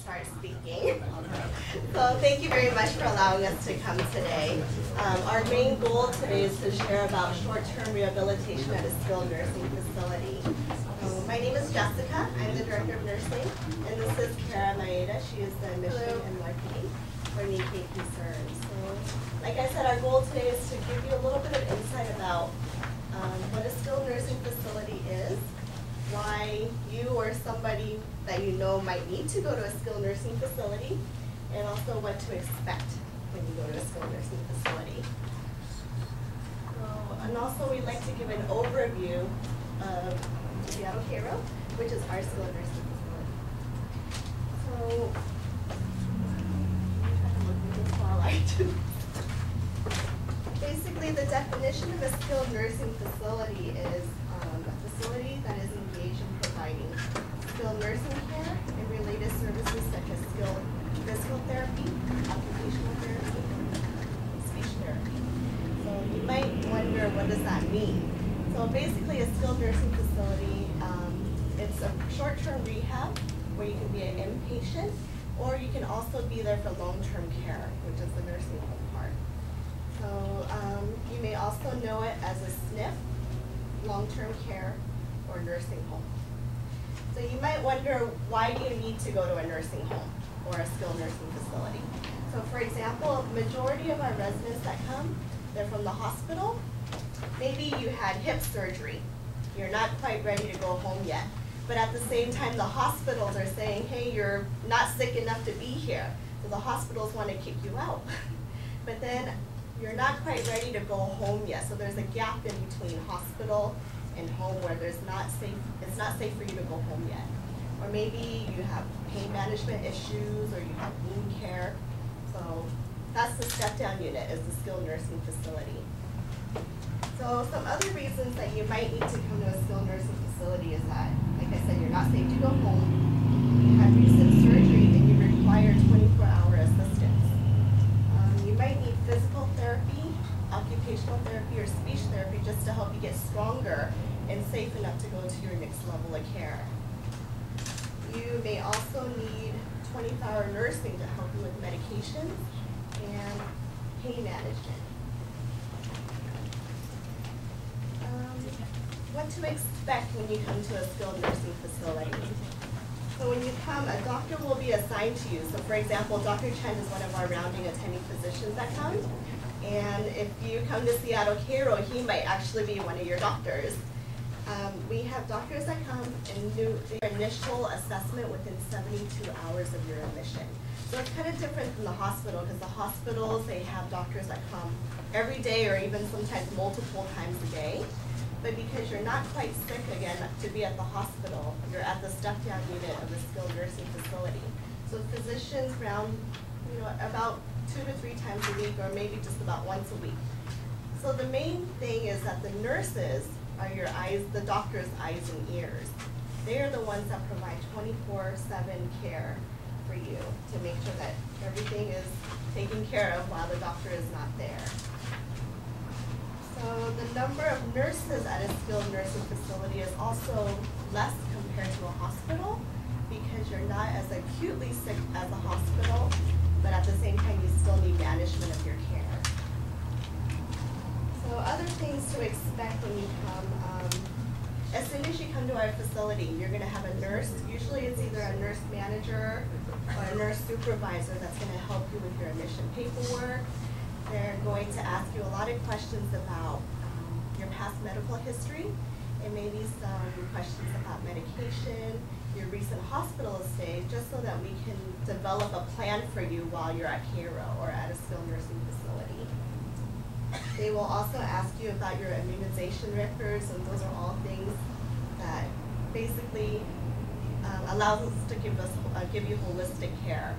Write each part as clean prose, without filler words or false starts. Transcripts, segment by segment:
start speaking. So thank you very much for allowing us to come today. Our main goal today is to share about short-term rehabilitation at a skilled nursing facility. My name is Jessica. I'm the Director of Nursing, and this is Kara Maeda. She is the Admission and Marketing for Nikkei Concerns. So, like I said, our goal today is to give you a little bit of insight about what a skilled nursing facility is, why you or somebody that you know might need to go to a skilled nursing facility, and also what to expect when you go to a skilled nursing facility. And also we'd like to give an overview of Seattle Cairo, which is our skilled nursing facility. So, basically the definition of a skilled nursing facility is a facility that is engaged in providing skilled nursing care and related services such as skilled physical therapy, occupational therapy, and speech therapy. So you might wonder, what does that mean? So basically a skilled nursing facility, it's a short-term rehab where you can be an inpatient, or you can also be there for long-term care, which is the nursing home part. So you may also know it as a SNF, long-term care, or nursing home. So you might wonder, why do you need to go to a nursing home or a skilled nursing facility? So for example, majority of our residents that come, they're from the hospital. Maybe you had hip surgery. You're not quite ready to go home yet. But at the same time, the hospitals are saying, hey, you're not sick enough to be here. So the hospitals want to kick you out. But then you're not quite ready to go home yet. So there's a gap in between hospital and home where it's not safe for you to go home yet. Or maybe you have pain management issues, or you have wound care. So that's the step-down unit, is the skilled nursing facility. So some other reasons that you might need to come to a skilled nursing facility is that, like I said, you're not safe to go home, you had recent surgery, and you require 24-hour assistance. You might need physical therapy, occupational therapy, or speech therapy just to help you get stronger and safe enough to go to your next level of care. You may also need 24-hour nursing to help you with medications and pain management. What to expect when you come to a skilled nursing facility. So when you come, a doctor will be assigned to you. So for example, Dr. Chen is one of our rounding attending physicians that come. And if you come to Seattle Cairo, he might actually be one of your doctors. We have doctors that come and do their initial assessment within 72 hours of your admission. So it's kind of different from the hospital, because the hospitals, they have doctors that come every day or even sometimes multiple times a day. But because you're not quite sick again to be at the hospital, you're at the step-down unit of the skilled nursing facility. So physicians round, about 2 to 3 times a week, or maybe just about once a week. So the main thing is that the nurses are your eyes, the doctor's eyes and ears. They are the ones that provide 24/7 care for you to make sure that everything is taken care of while the doctor is not there. So the number of nurses at a skilled nursing facility is also less compared to a hospital, because you're not as acutely sick as a hospital, but at the same time you still need management of your care. So other things to expect when you come, as soon as you come to our facility, you're going to have a nurse. Usually it's either a nurse manager or a nurse supervisor that's going to help you with your admission paperwork. They're going to ask you a lot of questions about your past medical history, and maybe some questions about medication, your recent hospital stay, just so that we can develop a plan for you while you're at Cairo or at a skilled nursing facility. They will also ask you about your immunization records, and those are all things that basically allows us to give you holistic care.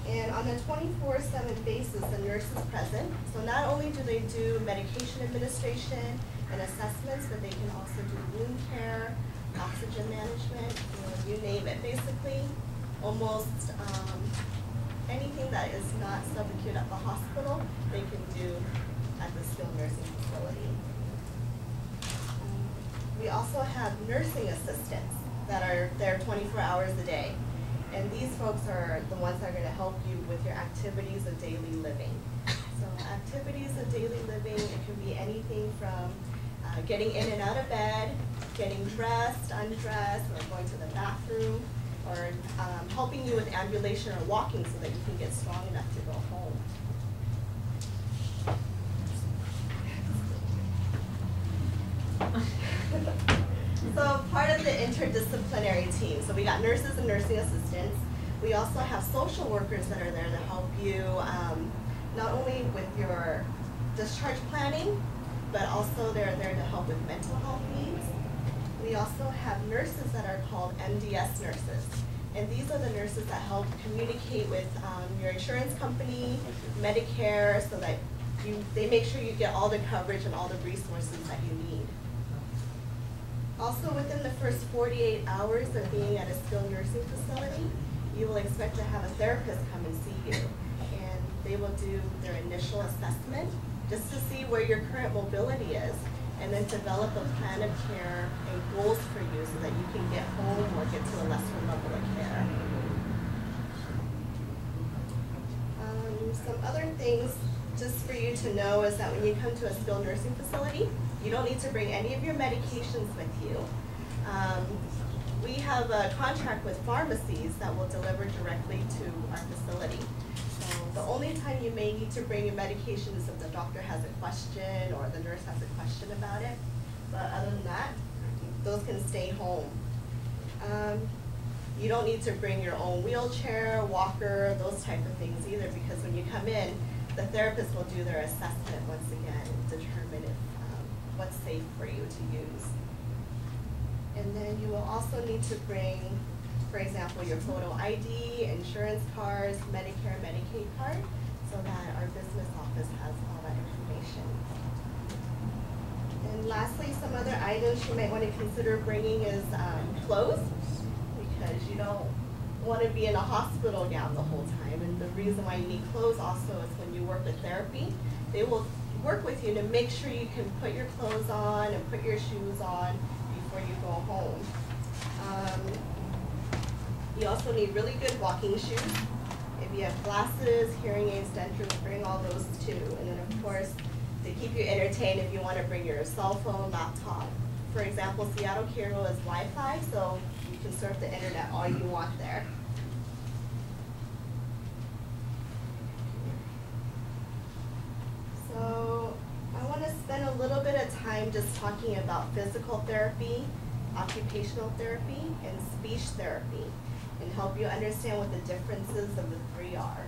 And on a 24/7 basis, the nurse is present. So not only do they do medication administration and assessments, but they can also do wound care, oxygen management, you name it. Basically, almost anything that is not subacute at the hospital, they can do at the skilled nursing facility. We also have nursing assistants that are there 24 hours a day. And these folks are the ones that are going to help you with your activities of daily living. So activities of daily living, it can be anything from getting in and out of bed, getting dressed, undressed, or going to the bathroom, or helping you with ambulation or walking so that you can get strong enough to go home. So part of the interdisciplinary team, so we got nurses and nursing assistants. We also have social workers that are there to help you not only with your discharge planning, but also they're there to help with mental health needs. We also have nurses that are called MDS nurses. And these are the nurses that help communicate with your insurance company, Medicare, so that they make sure you get all the coverage and all the resources that you need. Also, within the first 48 hours of being at a skilled nursing facility, you will expect to have a therapist come and see you. And they will do their initial assessment just to see where your current mobility is, and then develop a plan of care and goals for you so that you can get home or get to a lesser level of care. Some other things just for you to know is that when you come to a skilled nursing facility, you don't need to bring any of your medications with you. We have a contract with pharmacies that will deliver directly to our facility. So the only time you may need to bring your medication is if the doctor has a question or the nurse has a question about it. But other than that, those can stay home. You don't need to bring your own wheelchair, walker, those type of things either, because when you come in, the therapist will do their assessment once again and determine if, what's safe for you to use. And then you will also need to bring, for example, your photo ID, insurance cards, Medicare, Medicaid card, so that our business office has all that information. And lastly, some other items you might want to consider bringing is clothes, because you don't want to be in a hospital gown the whole time. And the reason why you need clothes also is when you work with therapy, they will work with you to make sure you can put your clothes on and put your shoes on before you go home. You also need really good walking shoes. If you have glasses, hearing aids, dentures, bring all those too. And then of course, to keep you entertained, if you want to bring your cell phone, laptop. For example, Seattle Cairo is Wi-Fi, so you can surf the internet all you want there. So I want to spend a little bit of time just talking about physical therapy, occupational therapy, and speech therapy, and help you understand what the differences of the three are.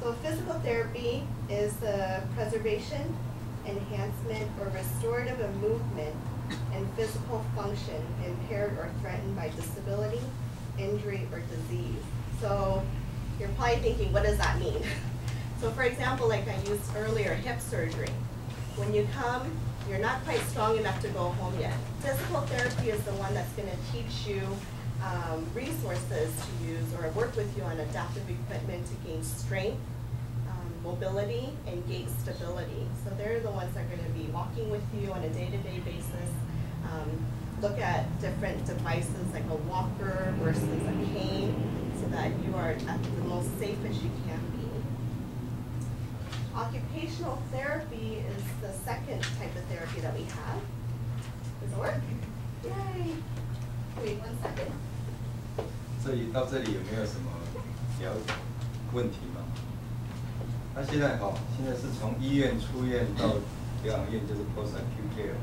So physical therapy is the preservation, enhancement, or restorative of movement and physical function impaired or threatened by disability, injury, or disease. So you're probably thinking, what does that mean? So for example, like I used earlier, hip surgery. When you come, you're not quite strong enough to go home yet. Physical therapy is the one that's going to teach you resources to use or work with you on adaptive equipment to gain strength, mobility, and gait stability. So they're the ones that are going to be walking with you on a day-to-day basis. Look at different devices like a walker versus a cane so that you are at the most safe as you can be. Occupational therapy is the second type of therapy that we have. Does it work? Yay! Wait 1 second. 这里到这里有没有什么问题吗？那现在现在是从医院出院到疗养院，就是 post-acute care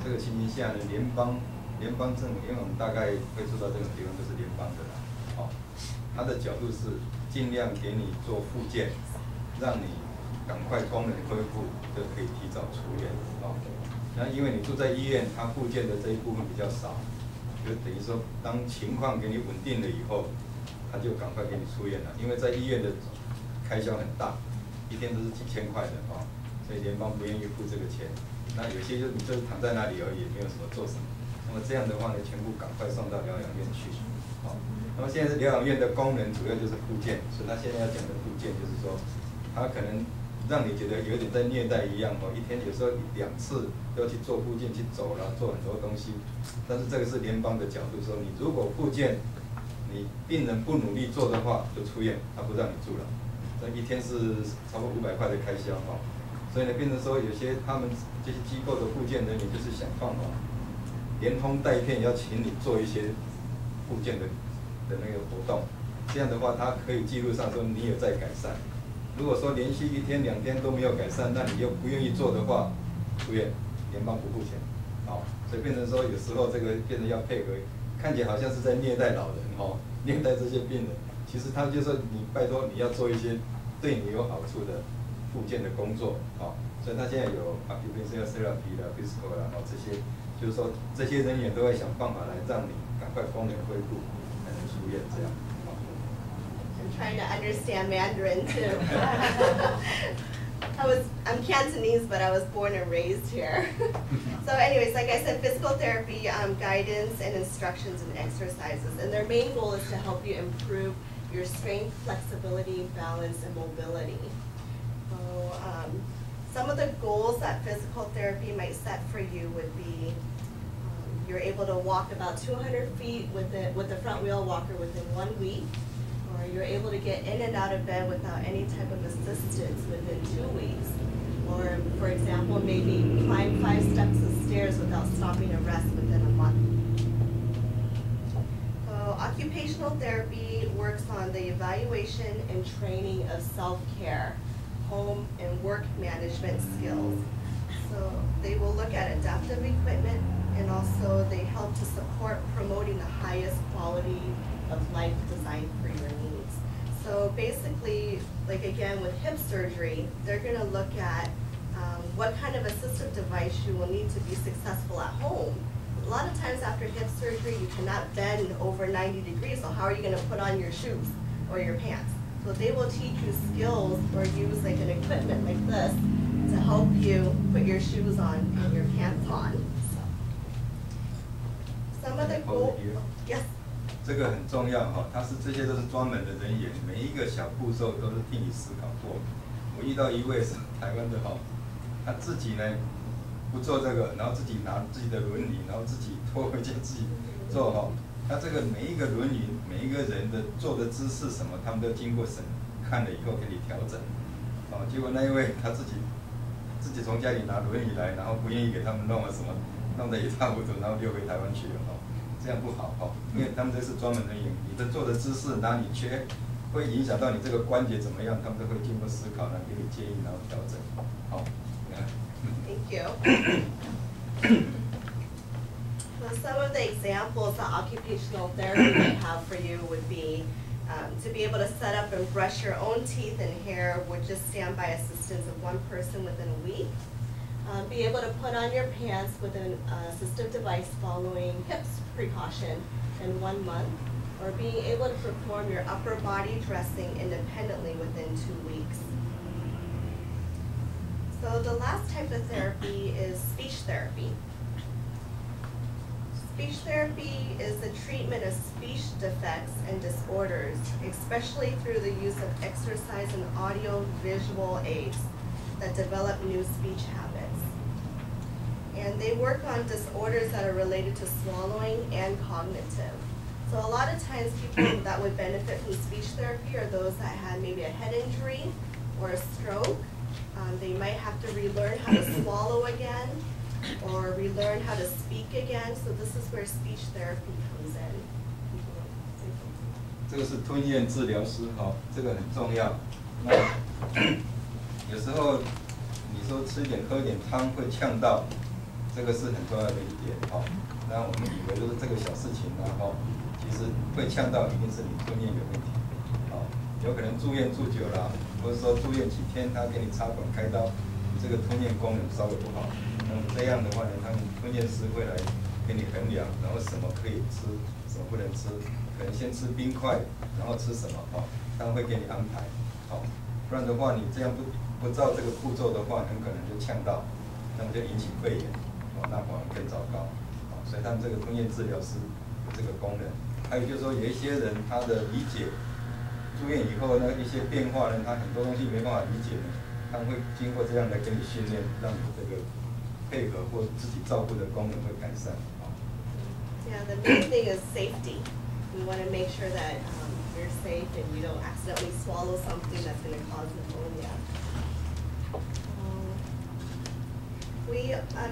这个情形下呢，联邦政府，因为我们大概会知道这种地方都是联邦的啦，它的角度是尽量给你做复健，让你赶快功能恢复，就可以提早出院。那因为你住在医院，它复健的这一部分比较少，就等于说当情况给你稳定了以后，他就赶快给你出院了。因为在医院的开销很大，一天都是几千块的所以联邦不愿意付这个钱。那有些你就是躺在那里而已，没有什么做什么。那么这样的话呢，全部赶快送到疗养院去。那么现在疗养院的功能主要就是复健，所以他现在要讲的复健就是说，他可能让你觉得有点在虐待一样一天有时候2次要去做复健，去走了，做很多东西。但是这个是联邦的角度说，你如果复健，你你病人不努力做的话，就出院，他不让你住了。这一天是超过500块的开销哈。所以呢，变成说有些他们这些机构的复健人员就是想办法，连通带骗要请你做一些复健的那个活动，这样的话他可以记录上说你有在改善。如果说连续1天2天都没有改善，那你又不愿意做的话，出院，联邦不付钱，好，所以变成说有时候这个变成要配合，看起来好像是在虐待老人哦，虐待这些病人，其实他就说你拜托你要做一些对你有好处的复健的工作，哦，所以他现在有 occupational therapy 啦、physical 啦，然后这些，就是说这些人员都会想办法来让你赶快功能恢复，才能出院这样。I'm trying to understand Mandarin too. I'm Cantonese, but I was born and raised here. So anyways, like I said, physical therapy, guidance and instructions and exercises. And their main goal is to help you improve your strength, flexibility, balance, and mobility. So some of the goals that physical therapy might set for you would be you're able to walk about 200 feet with the front wheel walker within 1 week. Or you're able to get in and out of bed without any type of assistance within 2 weeks. Or, for example, maybe climb 5 steps of stairs without stopping to rest within a month. So, occupational therapy works on the evaluation and training of self-care, home and work management skills. So, they will look at adaptive equipment, and also they help to support promoting the highest quality of life designed for your needs. So basically, like again with hip surgery, they're going to look at what kind of assistive device you will need to be successful at home. A lot of times after hip surgery, you cannot bend over 90 degrees, so how are you going to put on your shoes or your pants? So they will teach you skills or use like an equipment like this to help you put your shoes on and your pants on. So, some of the goals, yes? 这个很重要哈，这些都是专门的人员，每一个小步骤都是替你思考过。我遇到一位是台湾的哈，他自己呢不做这个，然后自己拿自己的轮椅，然后自己拖回家自己做哈。他这个每一个轮椅，每一个人的坐的姿势什么，他们都经过审看了以后给你调整。哦，结果那一位他自己从家里拿轮椅来，然后不愿意给他们弄了什么，弄得一塌糊涂，然后溜回台湾去了哈。这样不好哈，因为他们这是专门人员，你的坐的姿势哪里缺，会影响到你这个关节怎么样，他们都会经过思考，然后给你建议，然后调整。好。Thank you. So some of the examples that occupational therapy might have for you would be to be able to set up and brush your own teeth and hair with just standby assistance of 1 person within a week. Be able to put on your pants with an assistive device following hips precaution in 1 month, or being able to perform your upper body dressing independently within 2 weeks. So the last type of therapy is speech therapy. Speech therapy is the treatment of speech defects and disorders, especially through the use of exercise and audio-visual aids that develop new speech habits. And they work on disorders that are related to swallowing and cognitive. So a lot of times people that would benefit from speech therapy are those that had maybe a head injury or a stroke. They might have to relearn how to swallow again or relearn how to speak again. So this is where speech therapy comes in. 这个是吞咽治疗师哈，这个很重要。那有时候你说吃点喝点汤会呛到。这个是很重要的一点哈，那我们以为就是这个小事情然后其实会呛到一定是你吞咽有问题，哦，有可能住院住久了，或者说住院几天，他给你插管开刀，这个吞咽功能稍微不好，那么这样的话呢，他们吞咽师会来给你衡量，然后什么可以吃，什么不能吃，可能先吃冰块，然后吃什么哦，他们会给你安排，好，不然的话你这样不照这个步骤的话，很可能就呛到，那么就引起肺炎。那可能更糟糕，所以他们这个吞咽治疗师有这个功能。还有就是说，有一些人他的理解，住院以后呢一些变化呢，他很多东西没办法理解呢，他们会经过这样来给你训练，让你这个配合或自己照顾的功能会改善。Yeah, the main thing is safety. We want to make sure that you're safe and you don't accidentally swallow something that's going to cause pneumonia.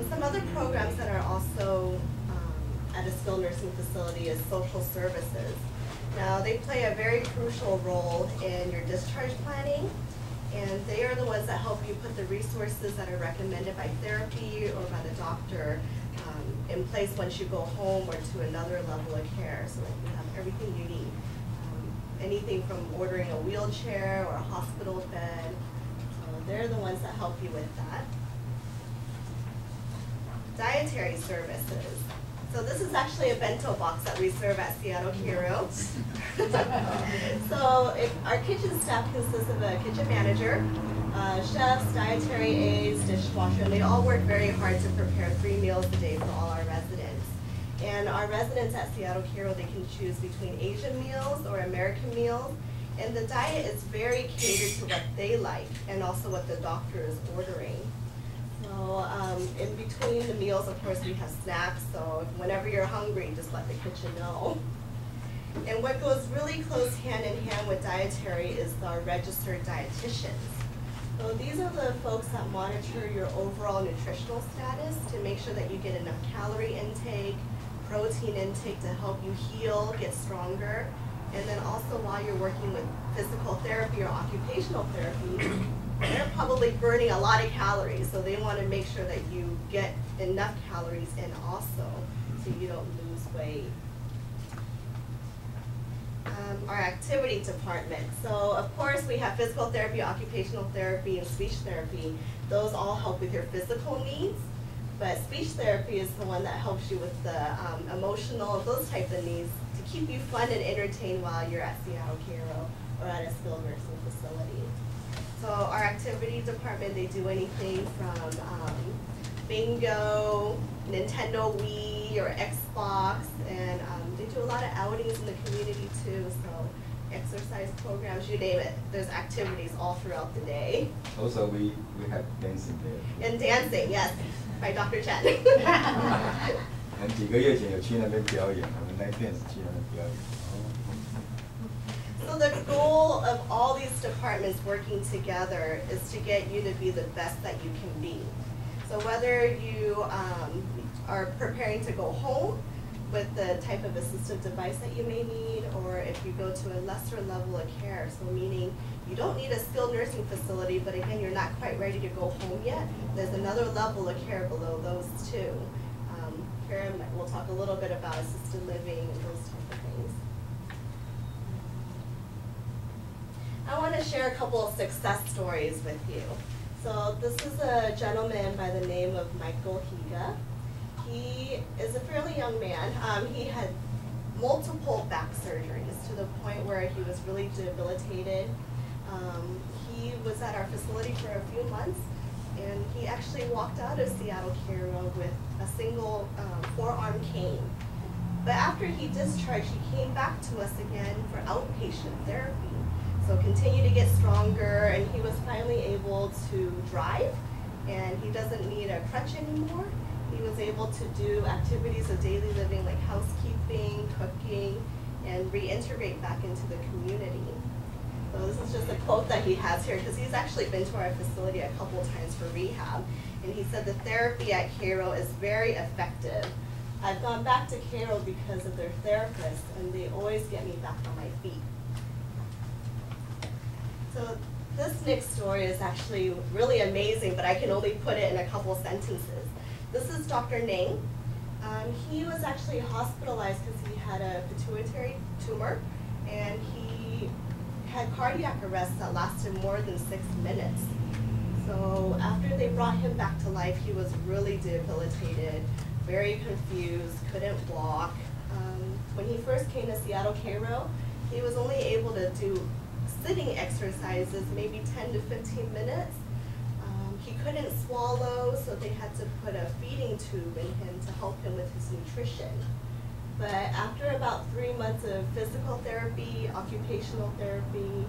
Some other programs that are also at a skilled nursing facility is social services. Now, they play a very crucial role in your discharge planning, and they are the ones that help you put the resources that are recommended by therapy or by the doctor in place once you go home or to another level of care, so that you have everything you need. Anything from ordering a wheelchair or a hospital bed. So they're the ones that help you with that. Dietary services. So this is actually a bento box that we serve at Seattle Hero. So our kitchen staff consists of a kitchen manager, chefs, dietary aides, dishwasher, and they all work very hard to prepare 3 meals a day for all our residents. And our residents at Seattle Hero, they can choose between Asian meals or American meals, and the diet is very catered to what they like and also what the doctor is ordering. So in between the meals, of course, we have snacks, so whenever you're hungry, just let the kitchen know. And what goes really close hand in hand with dietary is our registered dietitians. So these are the folks that monitor your overall nutritional status to make sure that you get enough calorie intake, protein intake to help you heal, get stronger. And then also while you're working with physical therapy or occupational therapy, they're probably burning a lot of calories, so they want to make sure that you get enough calories in also, so you don't lose weight. Our activity department. So of course we have physical therapy, occupational therapy, and speech therapy. Those all help with your physical needs, but speech therapy is the one that helps you with the emotional, those type of needs to keep you fun and entertained while you're at Seattle Hero or at a skilled nursing facility. So our activity department, they do anything from bingo, Nintendo Wii, or Xbox, and they do a lot of outings in the community too, so exercise programs, you name it. There's activities all throughout the day. Also, we have dancing there. And dancing, yes, by Dr. Chen. 我们几个月前有去那边表演，我们那天是去那边表演。 So the goal of all these departments working together is to get you to be the best that you can be. So whether you are preparing to go home with the type of assistive device that you may need, or if you go to a lesser level of care, so meaning you don't need a skilled nursing facility, but again, you're not quite ready to go home yet, there's another level of care below those two. Here we'll talk a little bit about assisted living and those type of things. I want to share a couple of success stories with you. So this is a gentleman by the name of Michael Higa. He is a fairly young man. He had multiple back surgeries to the point where he was really debilitated. He was at our facility for a few months, and he actually walked out of Seattle Hero with a single forearm cane. But after he discharged, he came back to us again for outpatient therapy. So continued to get stronger, and he was finally able to drive, and he doesn't need a crutch anymore. He was able to do activities of daily living like housekeeping, cooking, and reintegrate back into the community. So this is just a quote that he has here, because he's actually been to our facility a couple times for rehab, and he said the therapy at Hero is very effective. I've gone back to Hero because of their therapists, and they always get me back on my feet. So this next story is actually really amazing, but I can only put it in a couple sentences. This is Dr. Ning. He was actually hospitalized because he had a pituitary tumor, and he had cardiac arrest that lasted more than 6 minutes. So after they brought him back to life, he was really debilitated, very confused, couldn't walk. When he first came to Seattle Hero, he was only able to do sitting exercises, maybe 10 to 15 minutes. He couldn't swallow, so they had to put a feeding tube in him to help him with his nutrition. But after about 3 months of physical therapy, occupational therapy,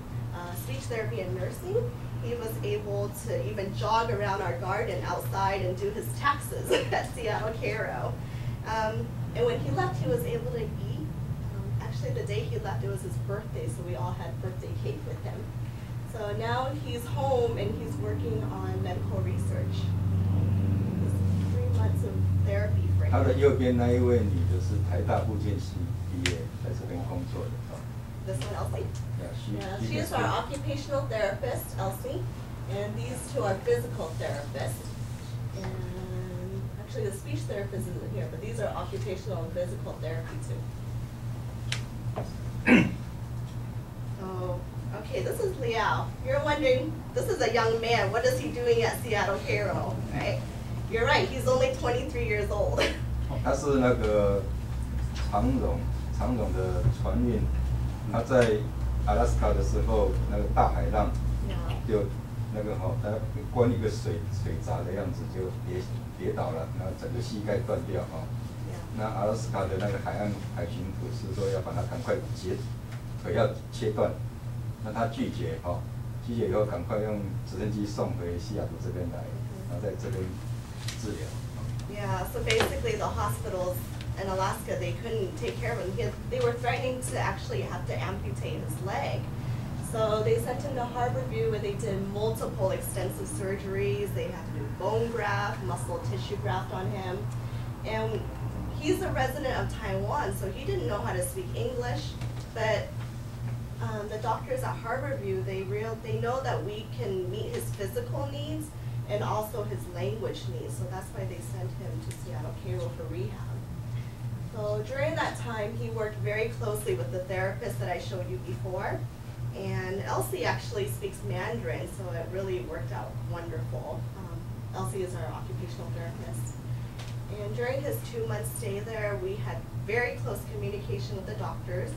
speech therapy, and nursing, he was able to even jog around our garden outside and do his taxes at Seattle Hero. And when he left, he was able to eat. actually the day he left, it was his birthday, so we all had birthday cake with him. So now he's home and he's working on medical research. 3 months of therapy for him. 他的右边那一位女的是台大复健系毕业，在这边工作的。This one, Elsie? Yeah, she is our occupational therapist, Elsie, and these two are physical therapists. And actually the speech therapist isn't here, but these are occupational and physical therapy too. Oh, okay, this is Liao. You're wondering, this is a young man, what is he doing at Seattle Cairo, right? You're right, he's only 23 years old. 他是那个长荣的船运。他在阿拉斯加的时候，那个大海浪就那个他关一个水闸的样子，就跌倒了，然后整个膝盖断掉那阿拉斯加的那个海巡署是说要把他赶快腿要切断，那他拒绝拒绝以后赶快用直升机送回西雅图这边来，然后在这边治疗。Yeah, so basically the hospitals in Alaska, they couldn't take care of him. They were threatening to actually have to amputate his leg. So they sent him to Harborview where they did multiple extensive surgeries. They had to do bone graft, muscle tissue graft on him. And he's a resident of Taiwan, so he didn't know how to speak English. But the doctors at Harborview, they know that we can meet his physical needs and also his language needs. So that's why they sent him to Seattle Cairo for rehab. So during that time, he worked very closely with the therapist that I showed you before. And Elsie actually speaks Mandarin, so it really worked out wonderful. Elsie is our occupational therapist. And during his 2-month stay there, we had very close communication with the doctors,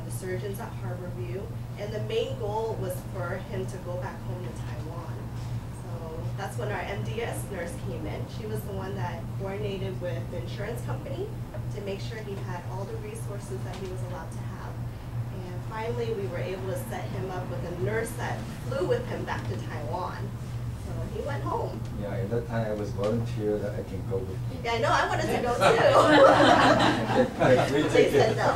the surgeons at Harborview, and the main goal was for him to go back home to Taiwan. So that's when our MDS nurse came in. She was the one that coordinated with the insurance company to make sure he had all the resources that he was allowed to have. And finally, we were able to set him up with a nurse that flew with him back to Taiwan. So he went home. Yeah, at that time I was volunteer that I can go with him. Yeah, I know, I wanted to go too. They said no.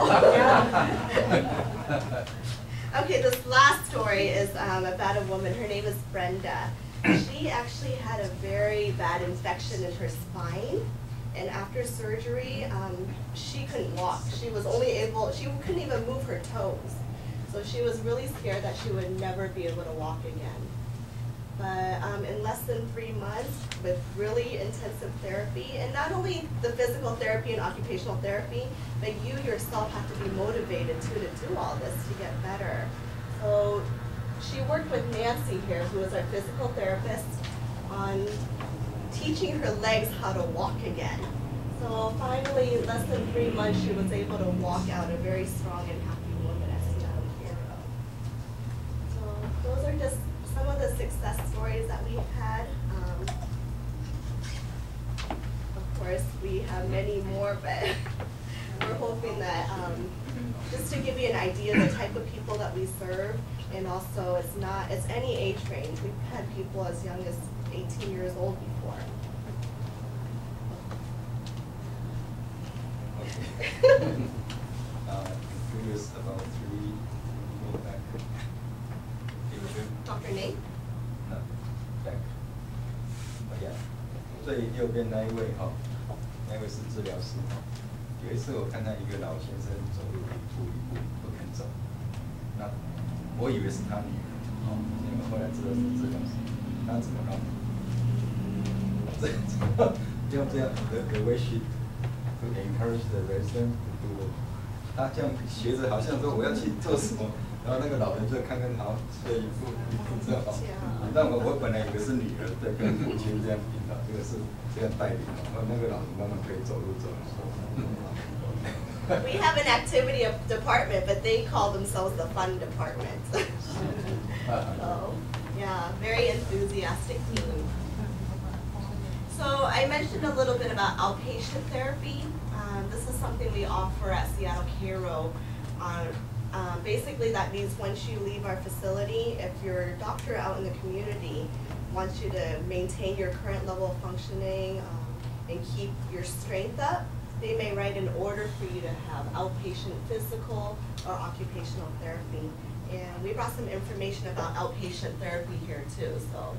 Okay, this last story is about a woman. Her name is Brenda. She actually had a very bad infection in her spine. And after surgery, she couldn't walk. She couldn't even move her toes. So she was really scared that she would never be able to walk again. But in less than 3 months, with really intensive therapy, and not only the physical therapy and occupational therapy, but you yourself have to be motivated to do all this to get better. So she worked with Nancy here, who is our physical therapist, on teaching her legs how to walk again. So finally, in less than 3 months, she was able to walk out, a very strong and happy woman at Seattle Cairo. So those are just some of the success stories that we've had. Of course, we have many more, but we're hoping that just to give you an idea of the type of people that we serve, and also it's any age range. We've had people as young as 18 years old before. Previous about 3 go back. Dr. Nate? No, back. Yeah. 最右边那一位那位是治疗师有一次我看到一个老先生走路一步一步不肯走，那我以为是他女儿结果后来知道是治疗师，他怎么弄？用这样the way she to encourage the resident to do， 他这样学着好像说我要去做什么，然后那个老人就看好这一步这样但我本来以为是女儿在跟父亲这样引导，这个是这样带领然后那个老人慢慢可以走路走。We have an activity department, but they call themselves the fun department. So, yeah, very enthusiastic team. So I mentioned a little bit about outpatient therapy. This is something we offer at Seattle Cairo. Basically, that means once you leave our facility, if your doctor out in the community wants you to maintain your current level of functioning and keep your strength up, they may write an order for you to have outpatient physical or occupational therapy. And we brought some information about outpatient therapy here too, so.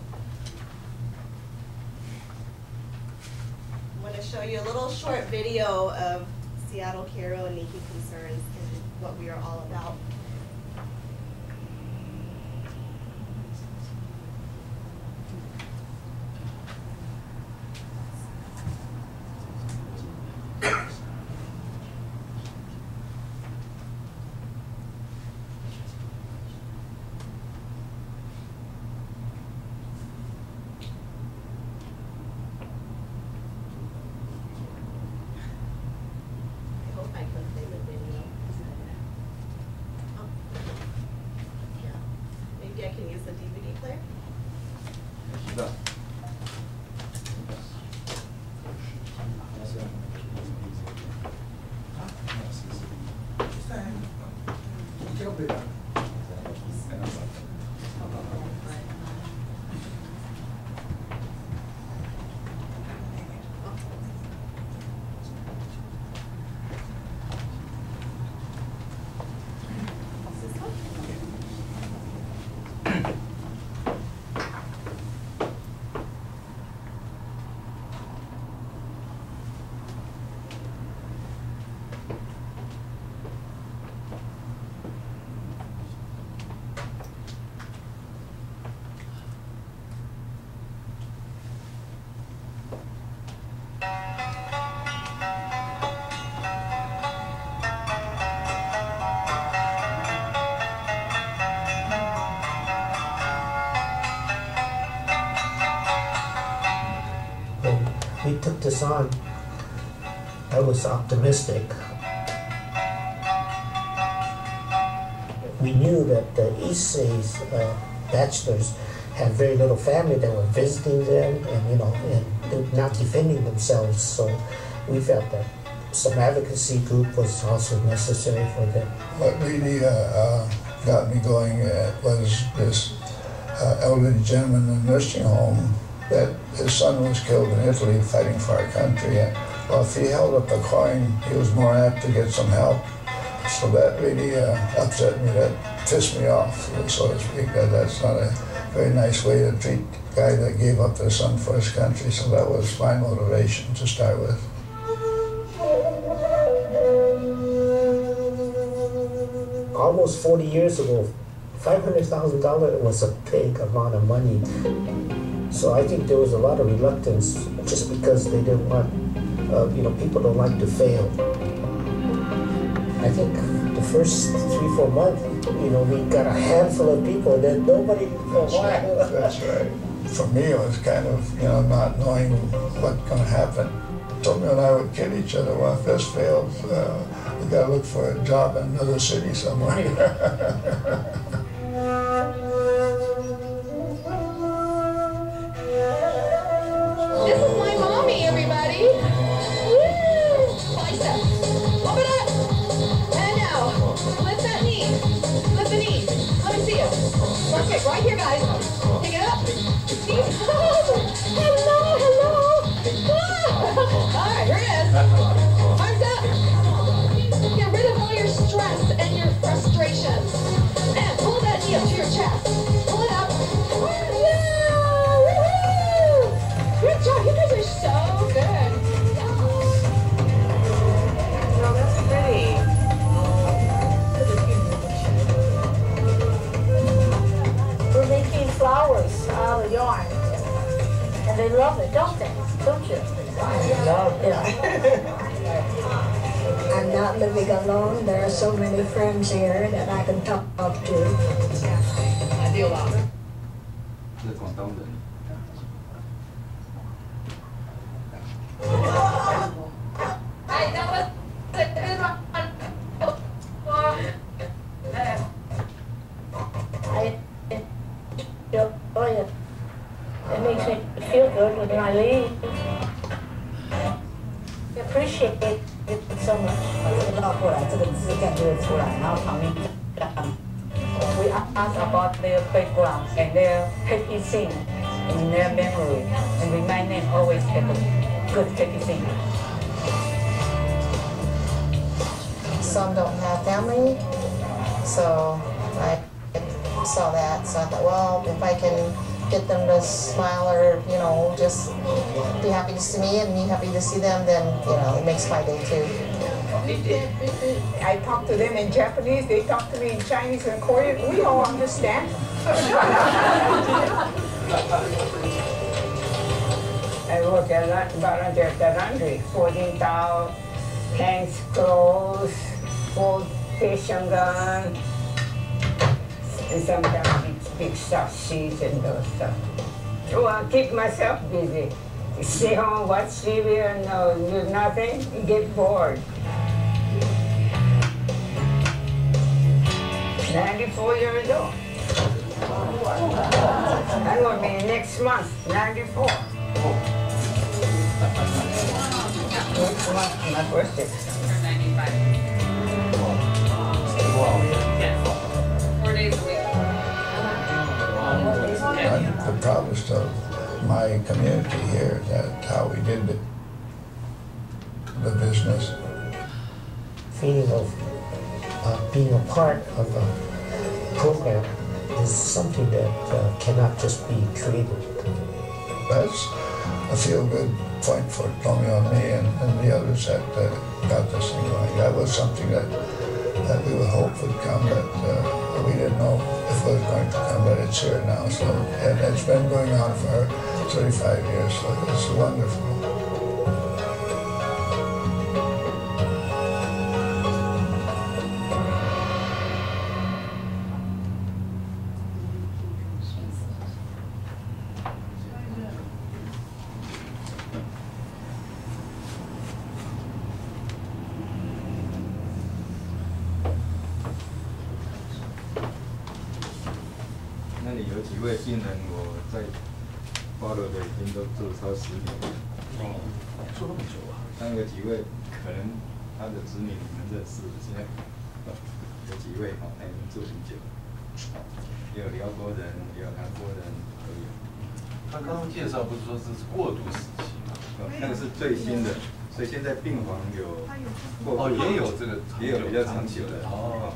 I'm going to show you a little short video of Seattle Cairo and NICU concerns and what we are all about. We took this on, I was optimistic. We knew that the ESA's bachelors had very little family that were visiting them and, and they're not defending themselves. So we felt that some advocacy group was also necessary for them. What really got me going was this elderly gentleman in a nursing home that his son was killed in Italy fighting for our country. And well, if he held up the coin, he was more apt to get some help. So that really upset me, that pissed me off, so to speak. That's not a very nice way to treat a guy that gave up their son for his country. So that was my motivation to start with. Almost 40 years ago, $500,000 was a big amount of money. So I think there was a lot of reluctance just because they didn't want, people don't like to fail. I think the first 3-4 months, we got a handful of people, and then nobody for a while. That's right. For me, it was kind of, not knowing what's going to happen. Tommy and I would kid each other. Well, if this fails, we got to look for a job in another city somewhere. This is my mommy, everybody. Woo! Biceps. Pump it up. And now, lift that knee. Lift the knee. Let me see you. Okay, right here, guys. Pick it up. Hello, hello. All right, here it is. Arms up. Get rid of all your stress and your frustration. And pull that knee up to your chest. Pull it up. Good job, you guys are so good. Oh, that's pretty. We're making flowers out of yarn. And they love it, don't they? Don't you? Love it. I'm not living alone. There are so many friends here that I can talk to. I do a lot. 这是广东人。 Hey, that was good one. I enjoy it. It makes me feel good when I leave. I appreciate it so much. 绕过来，这个字感觉出来，然后旁边We ask about their background and their happy scene in their memory, and remind them always have a good happy scene. some don't have family, so I saw that. So I thought, well, if I can get them to smile or, you know, just be happy to see me and me happy to see them, then, you know, it makes my day too. I talk to them in Japanese, they talk to me in Chinese and Korean. We all understand. I work a lot, volunteer at the laundry, folding towel, hands, clothes, fold patient gun, and sometimes big soft sheets and those stuff. So I keep myself busy. Stay home, watch TV, and do nothing, and get bored. 94 years old. I'm going to be next month, 94. Next month, my birthday. 95. Yes. 4 days a week. The proudest of my community here, that how we did the business. Feeling of being a part of a program is something that cannot just be created. That's a feel-good point for Tommy and me and the others that got this thing going. That was something that we would hope would come, but we didn't know if it was going to come, but it's here now. So, and it's been going on for 35 years, so it's wonderful.那里有几位病人，我在花楼的已经都住超10年了。哦，住那么久啊？但有几位可能他的子女你们认识，现在有几位他已经住很久了。也有辽国人，也有韩国人都有。他刚刚介绍不是说这是过渡时期吗？那个是最新的，所以现在病房有哦，也有这个，也有比较长久的。哦。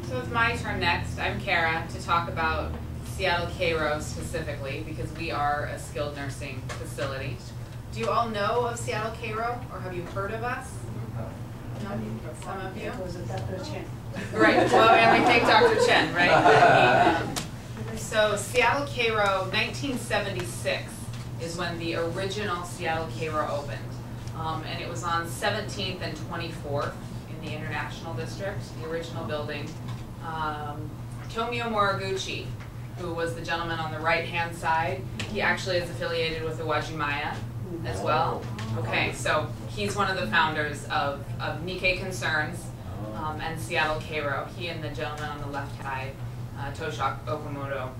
So it's my turn next. I'm Kara to talk about Seattle Cairo specifically because we are a skilled nursing facility. Do you all know of Seattle Cairo or have you heard of us? No? Some of you? Right, well, and we thank Dr. Chen, right? So Seattle Cairo, 1976 is when the original Seattle Cairo opened. And it was on 17th and 24th in the International District, the original building. Tomio Moriguchi, who was the gentleman on the right-hand side, he actually is affiliated with the Wajimaya as well. Okay, so he's one of the founders of Nikkei Concerns and Seattle Cairo. He and the gentleman on the left side, Toshak Okamoto,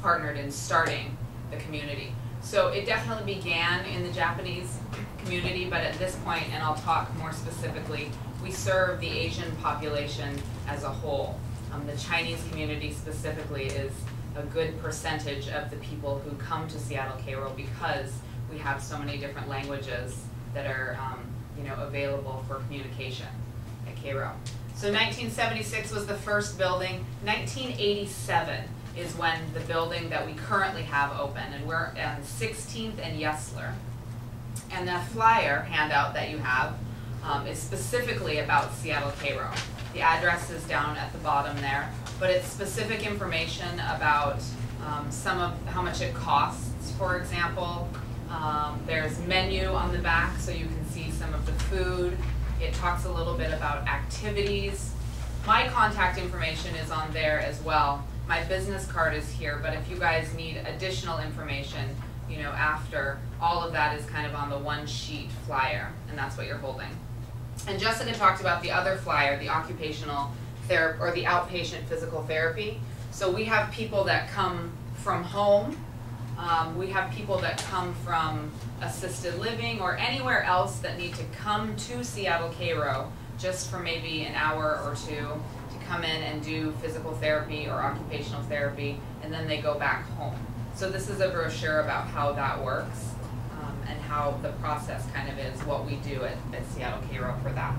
partnered in starting the community. So it definitely began in the Japanese community, but at this point, and I'll talk more specifically, we serve the Asian population as a whole. The Chinese community specifically is a good percentage of the people who come to Seattle Cairo because we have so many different languages that are available for communication at Cairo. So 1976 was the first building. 1987 is when the building that we currently have open, and we're on 16th and Yesler. And the flyer handout that you have is specifically about Seattle Cairo. The address is down at the bottom there, but it's specific information about some of how much it costs, for example. There's menu on the back so you can see some of the food. It talks a little bit about activities. My contact information is on there as well. My business card is here, but if you guys need additional information, after, all of that is kind of on the one sheet flyer, and that's what you're holding. And Jessica talked about the other flyer, the occupational therapy, or the outpatient physical therapy. So we have people that come from home. We have people that come from assisted living or anywhere else that need to come to Seattle Cairo just for maybe an hour or two to come in and do physical therapy or occupational therapy, and then they go back home. So this is a brochure about how that works. and how the process kind of is, what we do at Seattle Cairo for that.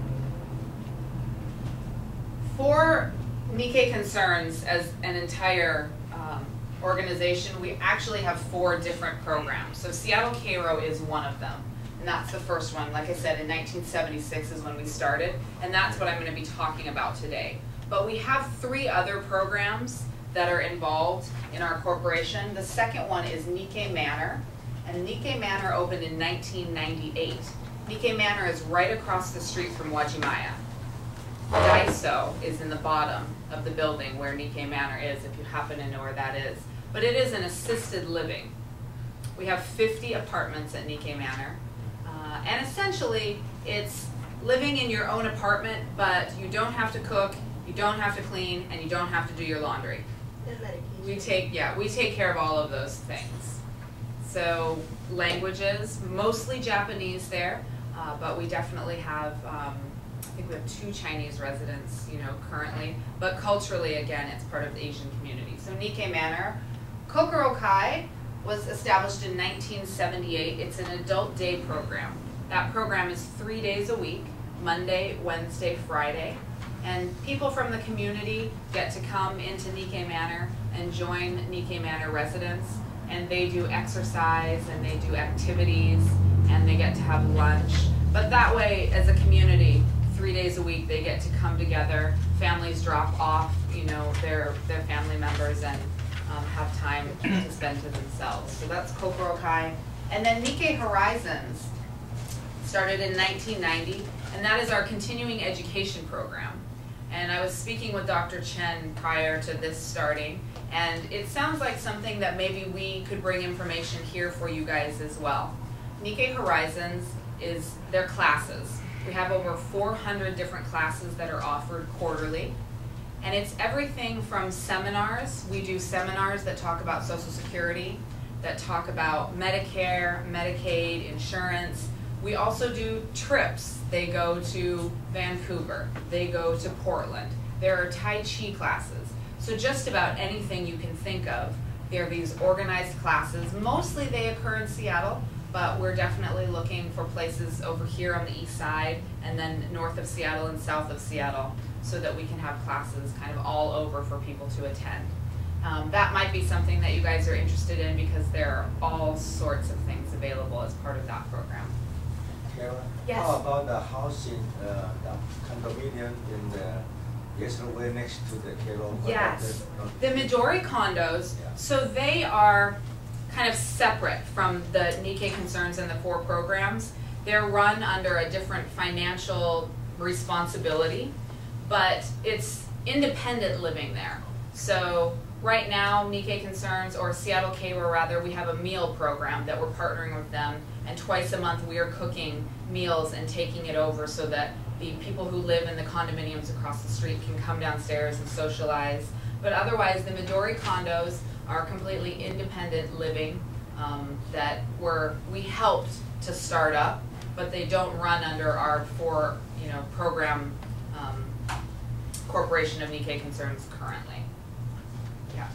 For Nikkei Concerns as an entire organization, we actually have 4 different programs. So Seattle Cairo is one of them, and that's the first one. Like I said, in 1976 is when we started, and that's what I'm going to be talking about today. But we have 3 other programs that are involved in our corporation. The second one is Nikkei Manor, and Nikkei Manor opened in 1998. Nikkei Manor is right across the street from Wajimaya. Daiso is in the bottom of the building where Nikkei Manor is, if you happen to know where that is. But it is an assisted living. We have 50 apartments at Nikkei Manor. And essentially, it's living in your own apartment, but you don't have to cook, you don't have to clean, and you don't have to do your laundry. And medication. We take care of all of those things. So languages, mostly Japanese there, but we definitely have, I think we have 2 Chinese residents, currently. But culturally, again, it's part of the Asian community. So Nikkei Manor, Kokoro Kai was established in 1978. It's an adult day program. That program is 3 days a week, Monday, Wednesday, Friday. And people from the community get to come into Nikkei Manor and join Nikkei Manor residents. And they do exercise and they do activities and they get to have lunch. But that way, as a community, 3 days a week, they get to come together. Families drop off, their family members and have time to spend to themselves. So that's Kokoro Kai. And then Nikkei Horizons started in 1990, and that is our continuing education program. And I was speaking with Dr. Chen prior to this starting, and it sounds like something that maybe we could bring information here for you guys as well. Nikkei Horizons is their classes. We have over 400 different classes that are offered quarterly. And it's everything from seminars. We do seminars that talk about Social Security, that talk about Medicare, Medicaid, insurance. We also do trips. They go to Vancouver. They go to Portland. There are Tai Chi classes. So just about anything you can think of. There are these organized classes. Mostly they occur in Seattle, but we're definitely looking for places over here on the east side and then north of Seattle and south of Seattle so that we can have classes kind of all over for people to attend. That might be something that you guys are interested in because there are all sorts of things available as part of that program. Kara, Yes. how about the housing, the condominium in the Yesterday next to the Cairo? Yes, the Midori condos, so they are kind of separate from the Nikkei Concerns and the 4 programs. They're run under a different financial responsibility, but it's independent living there. So right now, Nikkei Concerns, or Seattle Cairo rather, we have a meal program that we're partnering with them, and twice a month we are cooking meals and taking it over so that the people who live in the condominiums across the street can come downstairs and socialize. But otherwise, the Midori condos are completely independent living that we helped to start up, but they don't run under our program corporation of Nikkei Concerns currently. Yeah.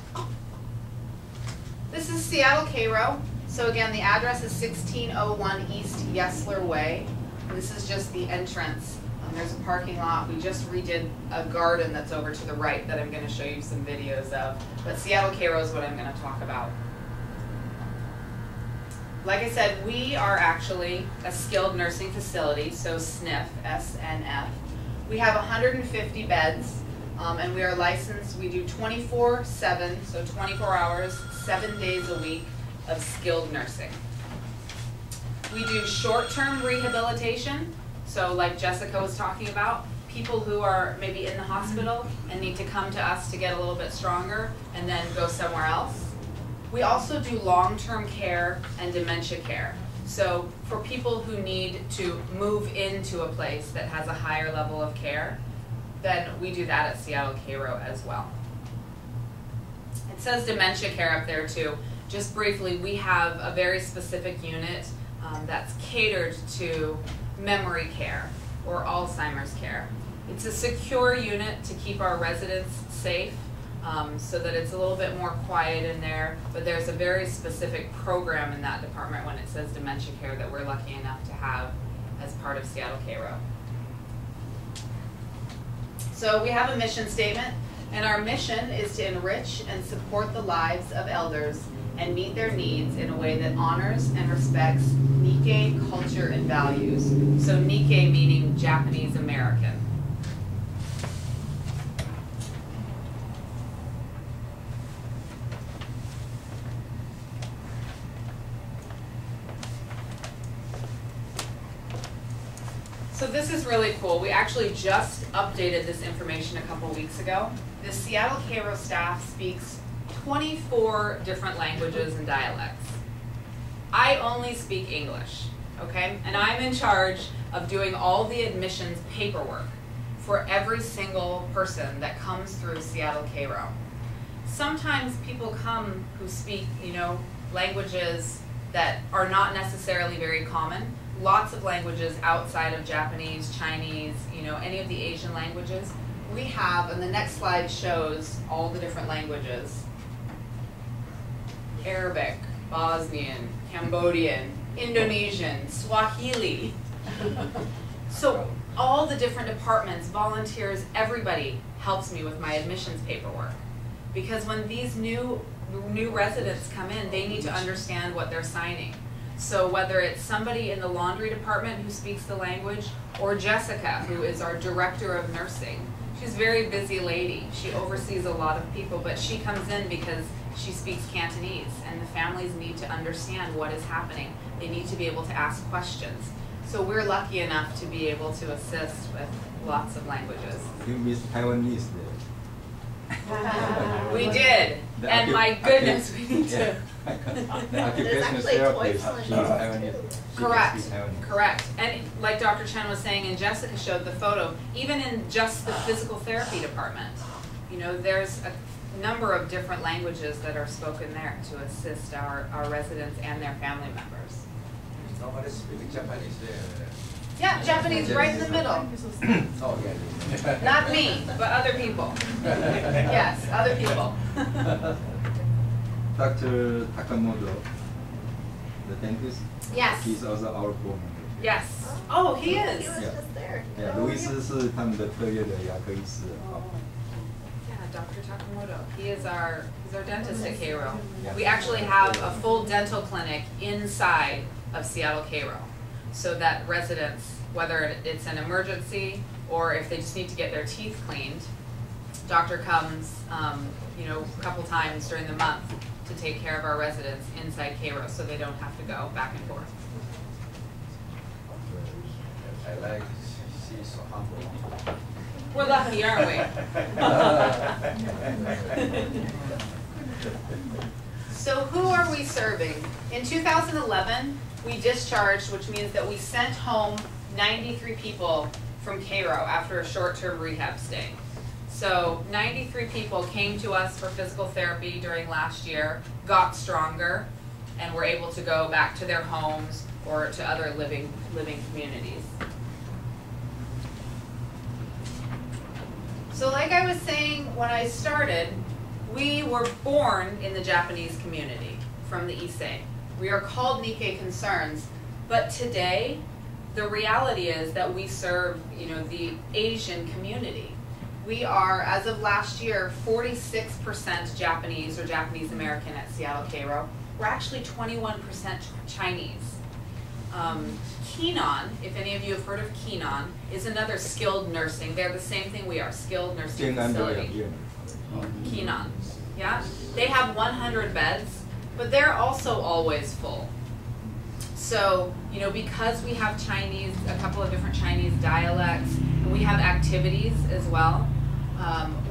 This is Seattle Cairo. So again, the address is 1601 East Yesler Way. This is just the entrance. There's a parking lot. We just redid a garden that's over to the right that I'm going to show you some videos of. But Seattle Cairo is what I'm going to talk about. Like I said, we are actually a skilled nursing facility, so SNF, S-N-F. We have 150 beds, and we are licensed. We do 24/7, so 24 hours, 7 days a week of skilled nursing. We do short-term rehabilitation. So like Jessica was talking about, people who are maybe in the hospital and need to come to us to get a little bit stronger and then go somewhere else. We also do long-term care and dementia care. So for people who need to move into a place that has a higher level of care, then we do that at Seattle Cairo as well. It says dementia care up there too. Just briefly, we have a very specific unit that's catered to memory care or Alzheimer's care. It's a secure unit to keep our residents safe. so that it's a little bit more quiet in there, but there's a very specific program in that department when it says dementia care that we're lucky enough to have as part of Seattle Cairo. So we have a mission statement, and our mission is to enrich and support the lives of elders and meet their needs in a way that honors and respects Nikkei culture and values. So Nikkei meaning Japanese American. So this is really cool. We actually just updated this information a couple weeks ago. The Seattle Cairo staff speaks 24 different languages and dialects. I only speak English, okay? And I'm in charge of doing all the admissions paperwork for every single person that comes through Seattle Cairo. Sometimes people come who speak, languages that are not necessarily very common. Lots of languages outside of Japanese, Chinese, any of the Asian languages. We have, and the next slide shows all the different languages. Arabic, Bosnian, Cambodian, Indonesian, Swahili. So all the different departments, volunteers, everybody helps me with my admissions paperwork. Because when these new residents come in, they need to understand what they're signing. So whether it's somebody in the laundry department who speaks the language, or Jessica, who is our director of nursing. She's a very busy lady. She oversees a lot of people, but she comes in because she speaks Cantonese, and the families need to understand what is happening. They need to be able to ask questions. So we're lucky enough to be able to assist with lots of languages. You miss Taiwanese there. We did, and my goodness, we need to. The occupational therapist, she's Taiwanese. Correct, correct. And like Dr. Chen was saying, and Jessica showed the photo, even in just the physical therapy department, there's a number of different languages that are spoken there to assist our residents and their family members. Nobody speaks Japanese there. Yeah, Japanese right in the middle. Oh, yeah. Not me, but other people. Yes, other people. Dr. Takamoto, the dentist. Yes. He's also our board member. Yes. Oh, he is. He was just there. Yeah, 路易斯是他们的特约的牙科医师。 Yeah, Dr. Takamoto. He's our dentist at Cairo. We actually have a full dental clinic inside of Seattle Cairo, so that residents, whether it's an emergency or if they just need to get their teeth cleaned, doctor comes, a couple times during the month to take care of our residents inside Cairo, so they don't have to go back and forth. I like she's so humble. We're lucky, aren't we? So who are we serving? In 2011, we discharged, which means that we sent home 93 people from Cairo after a short-term rehab stay. So 93 people came to us for physical therapy during last year, got stronger, and were able to go back to their homes or to other living communities. So like I was saying when I started, we were born in the Japanese community from the Issei. We are called Nikkei Concerns, but today the reality is that we serve, the Asian community. We are, as of last year, 46% Japanese or Japanese American at Seattle Cairo. We're actually 21% Chinese. Keenan, if any of you have heard of Keenan, is another skilled nursing. They're the same thing we are, skilled nursing facility. Keenan, yeah? They have 100 beds, but they're also always full. So, because we have Chinese, a couple of different Chinese dialects, and we have activities as well,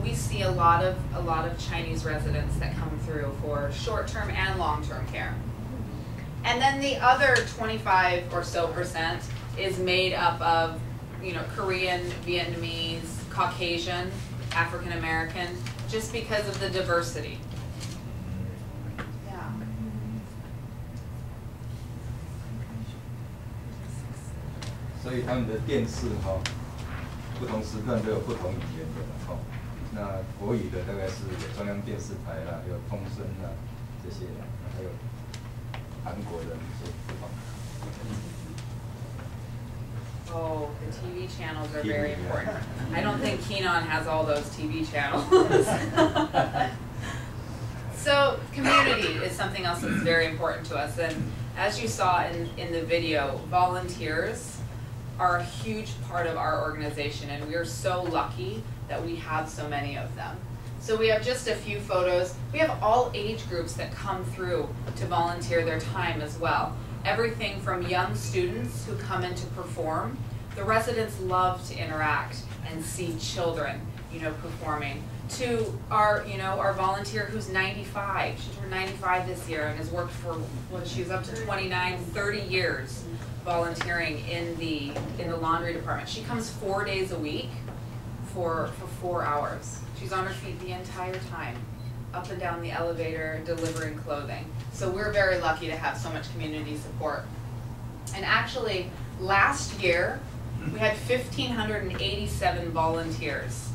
we see a lot of Chinese residents that come through for short-term and long-term care. And then the other 25% or so is made up of, Korean, Vietnamese, Caucasian, African American, just because of the diversity. Yeah. So 他们的电视不同时段都有不同语言的那国语的大概是有中央电视台啦，有通声啦这些，还有韩国的一些地方。Oh, the TV channels are very important. I don't think Keenan has all those TV channels. So community is something else that's very important to us. And as you saw in the video, volunteers are a huge part of our organization, and we are so lucky that we have so many of them. So we have just a few photos. We have all age groups that come through to volunteer their time as well. Everything from young students who come in to perform. The residents love to interact and see children, performing. To our volunteer who's 95. She turned 95 this year and has worked for, she was up to 29, 30 years volunteering in the laundry department. She comes 4 days a week for 4 hours. She's on her feet the entire time, up and down the elevator, delivering clothing. So we're very lucky to have so much community support. And actually, last year, we had 1,587 volunteers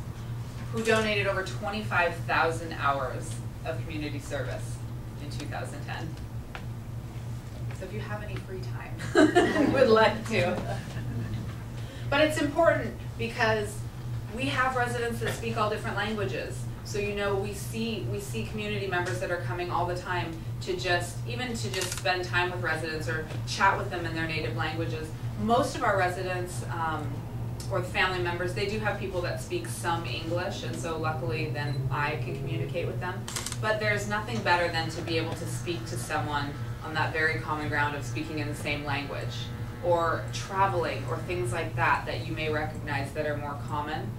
who donated over 25,000 hours of community service in 2010. So if you have any free time, I would like to. But it's important because we have residents that speak all different languages. So we see community members that are coming all the time to just spend time with residents or chat with them in their native languages. Most of our residents or family members, they do have people that speak some English, and so luckily then I can communicate with them. But there's nothing better than to be able to speak to someone on that very common ground of speaking in the same language, or traveling, or things like that you may recognize that are more common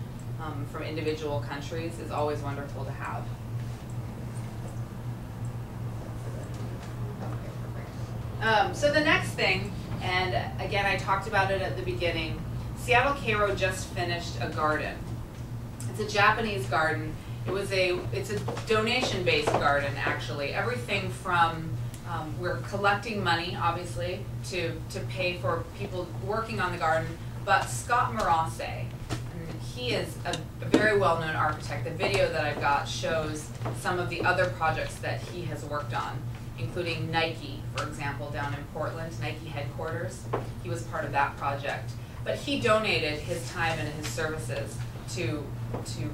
from individual countries is always wonderful to have. So the next thing, and again I talked about it at the beginning, Seattle Cairo just finished a garden. It's a Japanese garden. It's a donation-based garden actually. Everything from we're collecting money obviously to pay for people working on the garden, but Scott Marasse, he is a very well-known architect. The video that I've got shows some of the other projects that he has worked on, including Nike, for example, down in Portland, Nike headquarters. He was part of that project. But he donated his time and his services to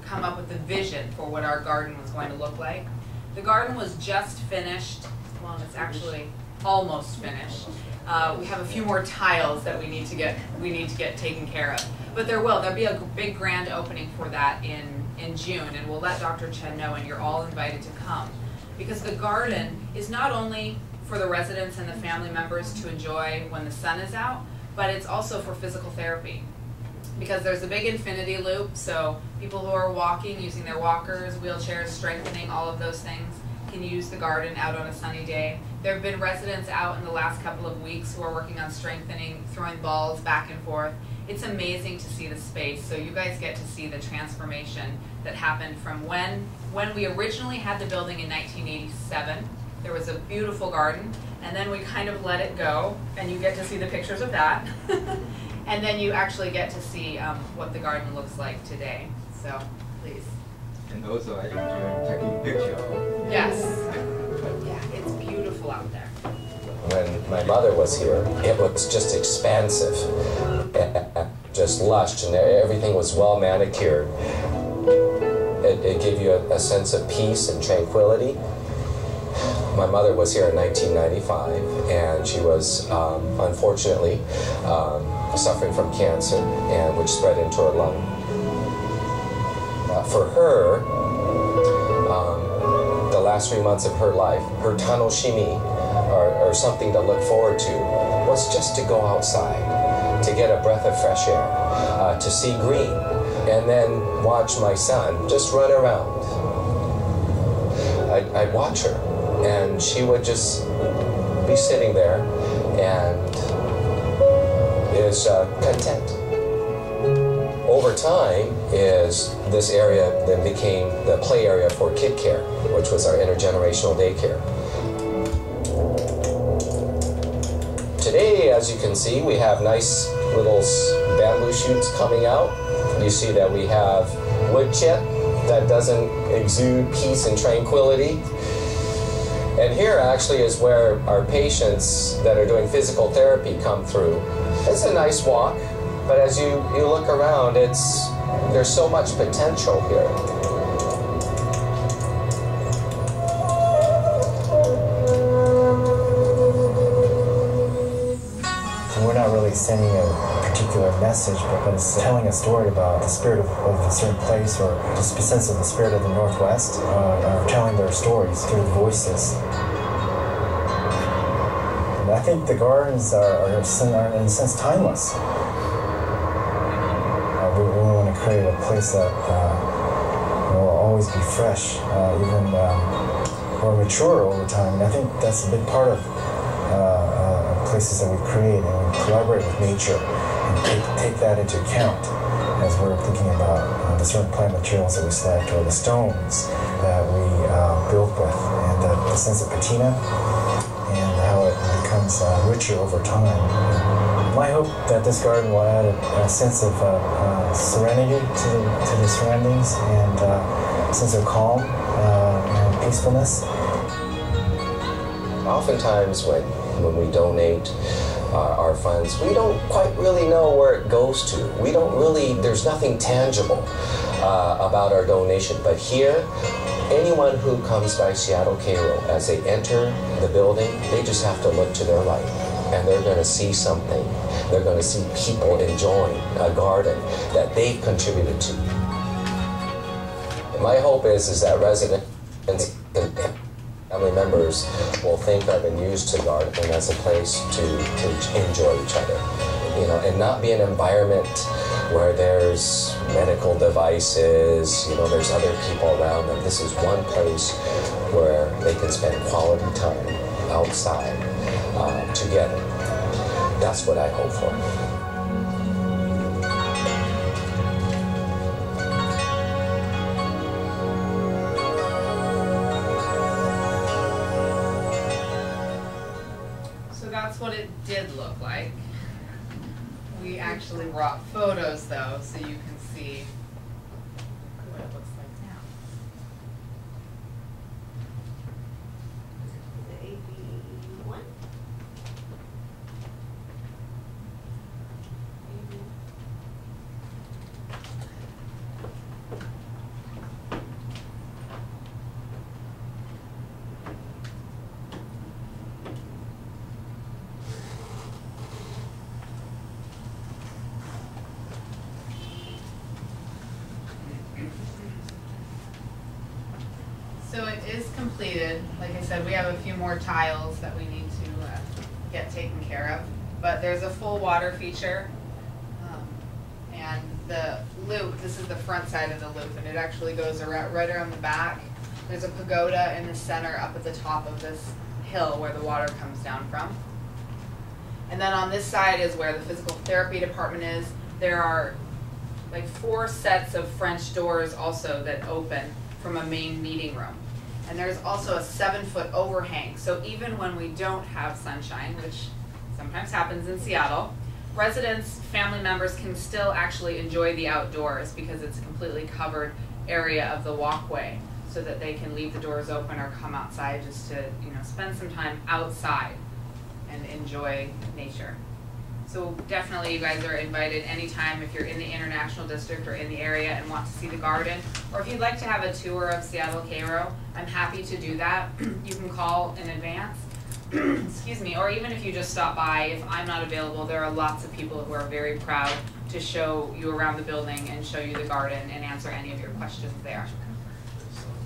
come up with the vision for what our garden was going to look like. The garden was just finished. Well, it's actually almost finished. We have a few more tiles that we need to get taken care of. But there'll be a big grand opening for that in June, and we'll let Dr. Chen know, and you're all invited to come. Because the garden is not only for the residents and the family members to enjoy when the sun is out, but it's also for physical therapy. Because there's a big infinity loop, so people who are walking, using their walkers, wheelchairs, strengthening, all of those things, can use the garden out on a sunny day. There have been residents out in the last couple of weeks who are working on strengthening, throwing balls back and forth. It's amazing to see the space, so you guys get to see the transformation that happened from when we originally had the building in 1987. There was a beautiful garden, and then we kind of let it go, and you get to see the pictures of that. And then you actually get to see what the garden looks like today. So, please. And also I enjoy taking pictures. Yes. Yeah, it's beautiful out there. When my mother was here, it was just expansive, just lush, and everything was well manicured. It gave you a sense of peace and tranquility. My mother was here in 1995, and she was unfortunately suffering from cancer, and which spread into her lung. For her, the last 3 months of her life, her tanoshimi, or something to look forward to, was just to go outside, to get a breath of fresh air, to see green, and then watch my son just run around. I'd watch her, and she would just be sitting there and is content. Over time, this area then became the play area for kid care, which was our intergenerational daycare. Today, as you can see, we have nice little bamboo shoots coming out. You see that we have wood chip that doesn't exude peace and tranquility. And here actually is where our patients that are doing physical therapy come through. It's a nice walk, but as you look around, there's so much potential here. We're not really sending a particular message, but it's telling a story about the spirit of a certain place, or the sense of the spirit of the Northwest, telling their stories through the voices. And I think the gardens are in a sense timeless. We want to create a place that will always be fresh, even or mature over time. And I think that's a big part of places that we create, and we collaborate with nature and take that into account as we're thinking about the certain plant materials that we select, or the stones that we build with, and the sense of patina and how it becomes richer over time. My hope that this garden will add a sense of serenity to the surroundings, and a sense of calm and peacefulness. Oftentimes when we donate our funds, we don't quite really know where it goes to. There's nothing tangible about our donation. But here, anyone who comes by Seattle Cairo, as they enter the building, they just have to look to their right, and they're going to see something. They're going to see people enjoying a garden that they've contributed to. My hope is that residents and family members will think of and use the garden as a place to enjoy each other, and not be an environment where there's medical devices, there's other people around them. This is one place where they can spend quality time outside together. That's what I hope for. That's what it did look like. We actually brought photos though, so you can see what it looks like now. The AB1? So it is completed. Like I said, we have a few more tiles that we need to get taken care of. But there's a full water feature. And the loop, this is the front side of the loop, and it actually goes around, right around the back. There's a pagoda in the center up at the top of this hill where the water comes down from. And then on this side is where the physical therapy department is. There are like 4 sets of French doors also that open from a main meeting room. And there's also a 7-foot overhang. So even when we don't have sunshine, which sometimes happens in Seattle, residents, family members can still actually enjoy the outdoors because it's a completely covered area of the walkway, so that they can leave the doors open or come outside just to, spend some time outside and enjoy nature. So definitely you guys are invited anytime if you're in the International District or in the area and want to see the garden. Or if you'd like to have a tour of Seattle Cairo, I'm happy to do that. You can call in advance. Excuse me. Or even if you just stop by, if I'm not available, there are lots of people who are very proud to show you around the building and show you the garden and answer any of your questions there.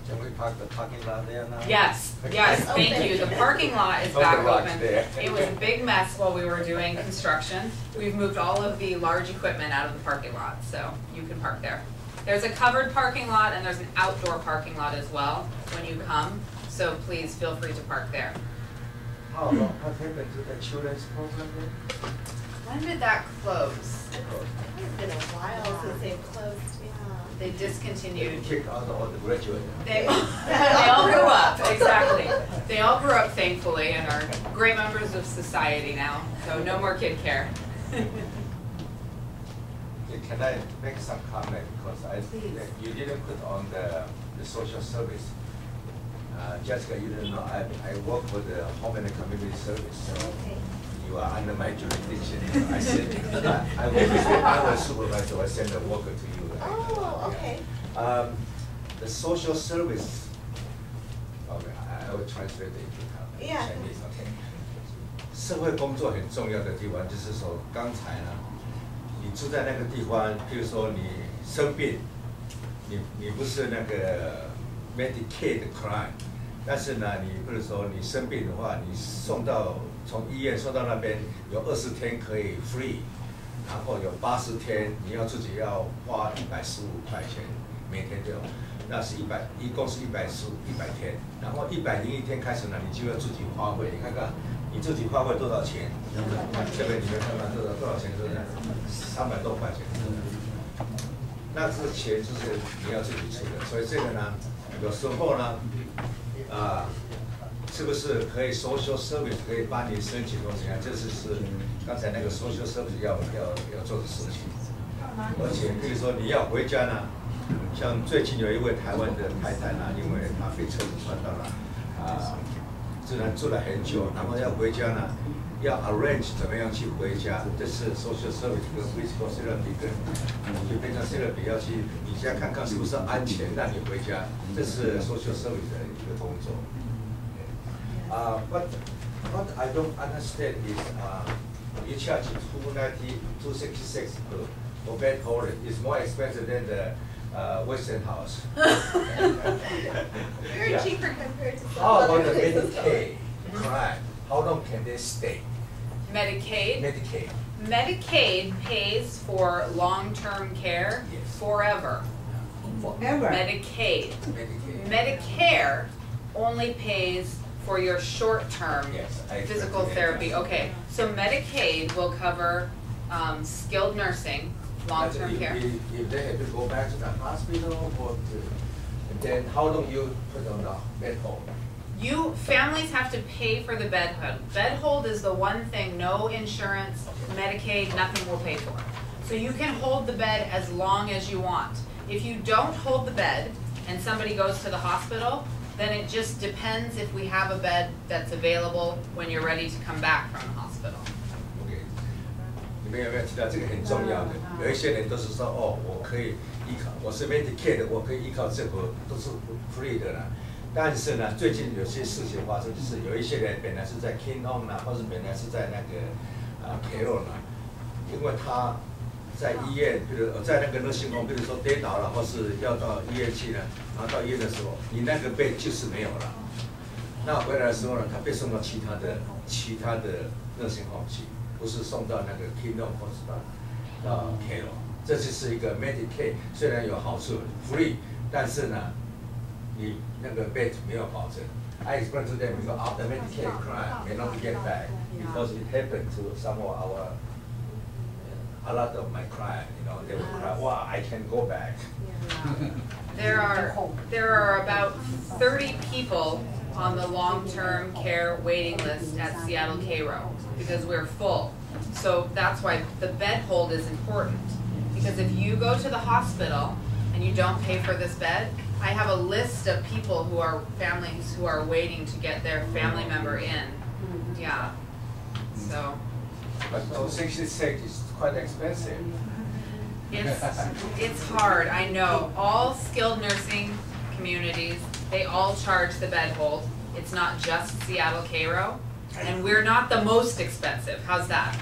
Can we park the parking lot there now? Yes, yes, thank you. The parking lot is back open. It was a big mess while we were doing construction. We've moved all of the large equipment out of the parking lot, so you can park there. There's a covered parking lot and there's an outdoor parking lot as well when you come, so please feel free to park there. How long? What happened to the children's program then? When did that close? It's been a while since they've closed, yeah. They discontinued. They kicked out all the graduates. They all grew up, exactly. They all grew up, thankfully, and are great members of society now. So no more kid care. Can I make some comment because I think that you didn't put on the social service. Jessica, you didn't know I work for the Home and Community Service. So you are under my jurisdiction. I said I work with the other supervisor. I send a worker to you. Oh, okay. The social service. Okay, I will translate it into Chinese. Okay. 社会工作很重要的地方，就是说，刚才呢，你住在那个地方，譬如说你生病，你不是那个 Medicaid client， 但是呢，你比如说你生病的话，你从医院送到那边有20天可以 free， 然后有80天你要自己要花115块钱每天就有，那是一共是100天，然后101天开始呢，你就要自己花费，你看看。 你自己花费多少钱？这边你们看看多少钱？是不是300多块钱？那这钱就是你要自己出的，所以这个呢，有时候呢，是不是可以 social service 可以帮你申请东西啊？这是刚才那个 social service 要做的事情。而且比如说你要回家呢，像最近有一位台湾的太太呢，因为她被车子撞到了，虽然住了很久，然后要回家呢，要 arrange 怎么样去回家，这是 social service 跟 physical therapy 跟occupational therapy 要去你先看看是不是安全，让你回家，这是 social service 的一个工作。What I don't understand is you charge $266 for bed holder. It's more expensive than the Western house. Very cheaper compared to some How other about the places. Medicaid? Right. How long can they stay? Medicaid? Medicaid pays for long-term care forever. Forever. Medicaid. Medicare only pays for your short-term physical therapy. Okay, so Medicaid will cover skilled nursing, long-term care. If they have to go back to the hospital, then how long you put on the bed hold? Families have to pay for the bed hold. Bed hold is the one thing no insurance, Medicaid, nothing will pay for. So you can hold the bed as long as you want. If you don't hold the bed and somebody goes to the hospital, then it just depends if we have a bed that's available when you're ready to come back from the hospital. OK， 你们有没有提到这个很重要的？有一些人都是说，哦，我可以依靠，我是 Medicaid 的，我可以依靠政府，都是 free 的啦。但是呢，最近有些事情发生，就是有一些人本来是在 King Home 啦，或者本来是在那个Carol 啦，因为他在医院，比如在那个nursing home，比如说跌倒了，或是要到医院去呢，然后到医院的时候，你那个被就是没有了。那回来的时候呢，他被送到其他的nursing home去，不是送到那个 King Home 或是到Carol。这就是一个 Medicaid， 虽然有好处 free， 但是呢，你那个 bed 没有保证。I explained to them because after Medicaid crime may not get back because it happened to some of a lot of my clients, they would cry, wow, I can go back. There are about 30 people on the long-term care waiting list at Seattle Cairo because we're full. So that's why the bed hold is important. Because if you go to the hospital and you don't pay for this bed, I have a list of people who are families who are waiting to get their family member in. Yeah. So. But 266 is quite expensive. It's hard, I know. All skilled nursing communities, they all charge the bed hold. It's not just Seattle Cairo. And we're not the most expensive. How's that?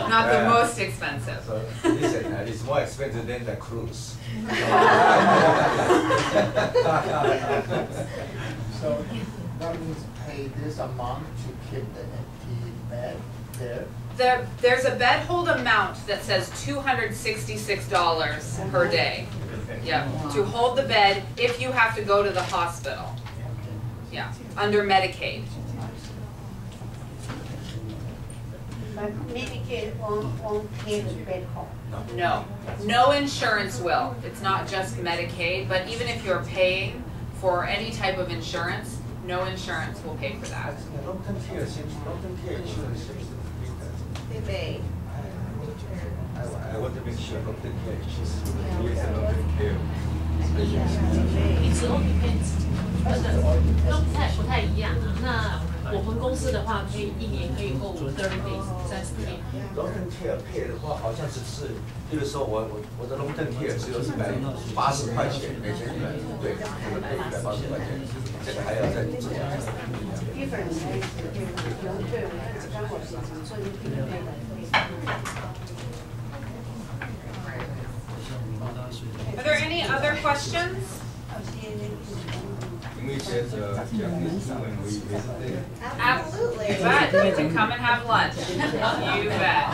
Not the most expensive. So listen, it's more expensive than the cruise. So that means pay this amount to keep the empty bed there? There's a bed hold amount that says $266 per day. Yeah, to hold the bed if you have to go to the hospital. Yeah, under Medicaid. But Medicaid won't pay the bed hold. No insurance will. It's not just Medicaid, but even if you're paying for any type of insurance, no insurance will pay for that. They may. I want to make sure long term care is long term care. It all depends. 都不太一样啊。那我们公司的话，可以一年可以够30 days 30 天。long term care 配的话，好像是，比如说我的 long term care 只有180块钱，每天对，180块钱，这个还要再自己。Are there any other questions? 因为接着讲英文，我以为是这个。Absolutely. You bet. Come and have lunch. You bet.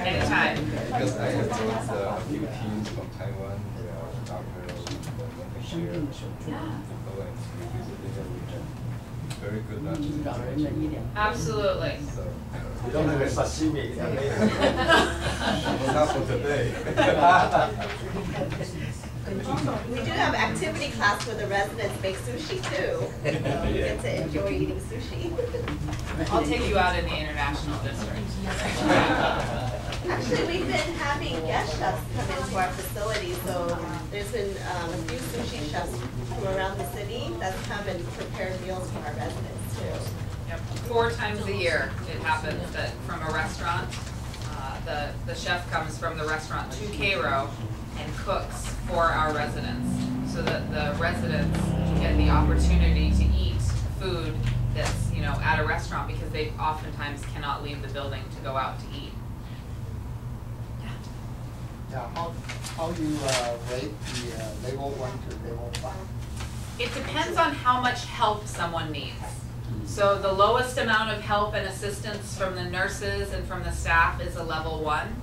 Anytime. Because I have brought a few teams from Taiwan, doctors, share, very good lunch. Absolutely. You don't have a sashimi. Not for today. We do have activity class where the residents make sushi too. You get to enjoy eating sushi. I'll take you out in the international district. Actually, we've been having guest chefs come into our facility, so there's been a few sushi chefs from around the city that's come and prepared meals for our residents too. Yep. 4 times a year it happens that from a restaurant, the chef comes from the restaurant to Cairo and cooks for our residents, so that the residents get the opportunity to eat food that's, you know, at a restaurant, because they oftentimes cannot leave the building to go out to eat. Yeah, how do you rate the level 1 to level 5? It depends on how much help someone needs. So the lowest amount of help and assistance from the nurses and from the staff is a level 1.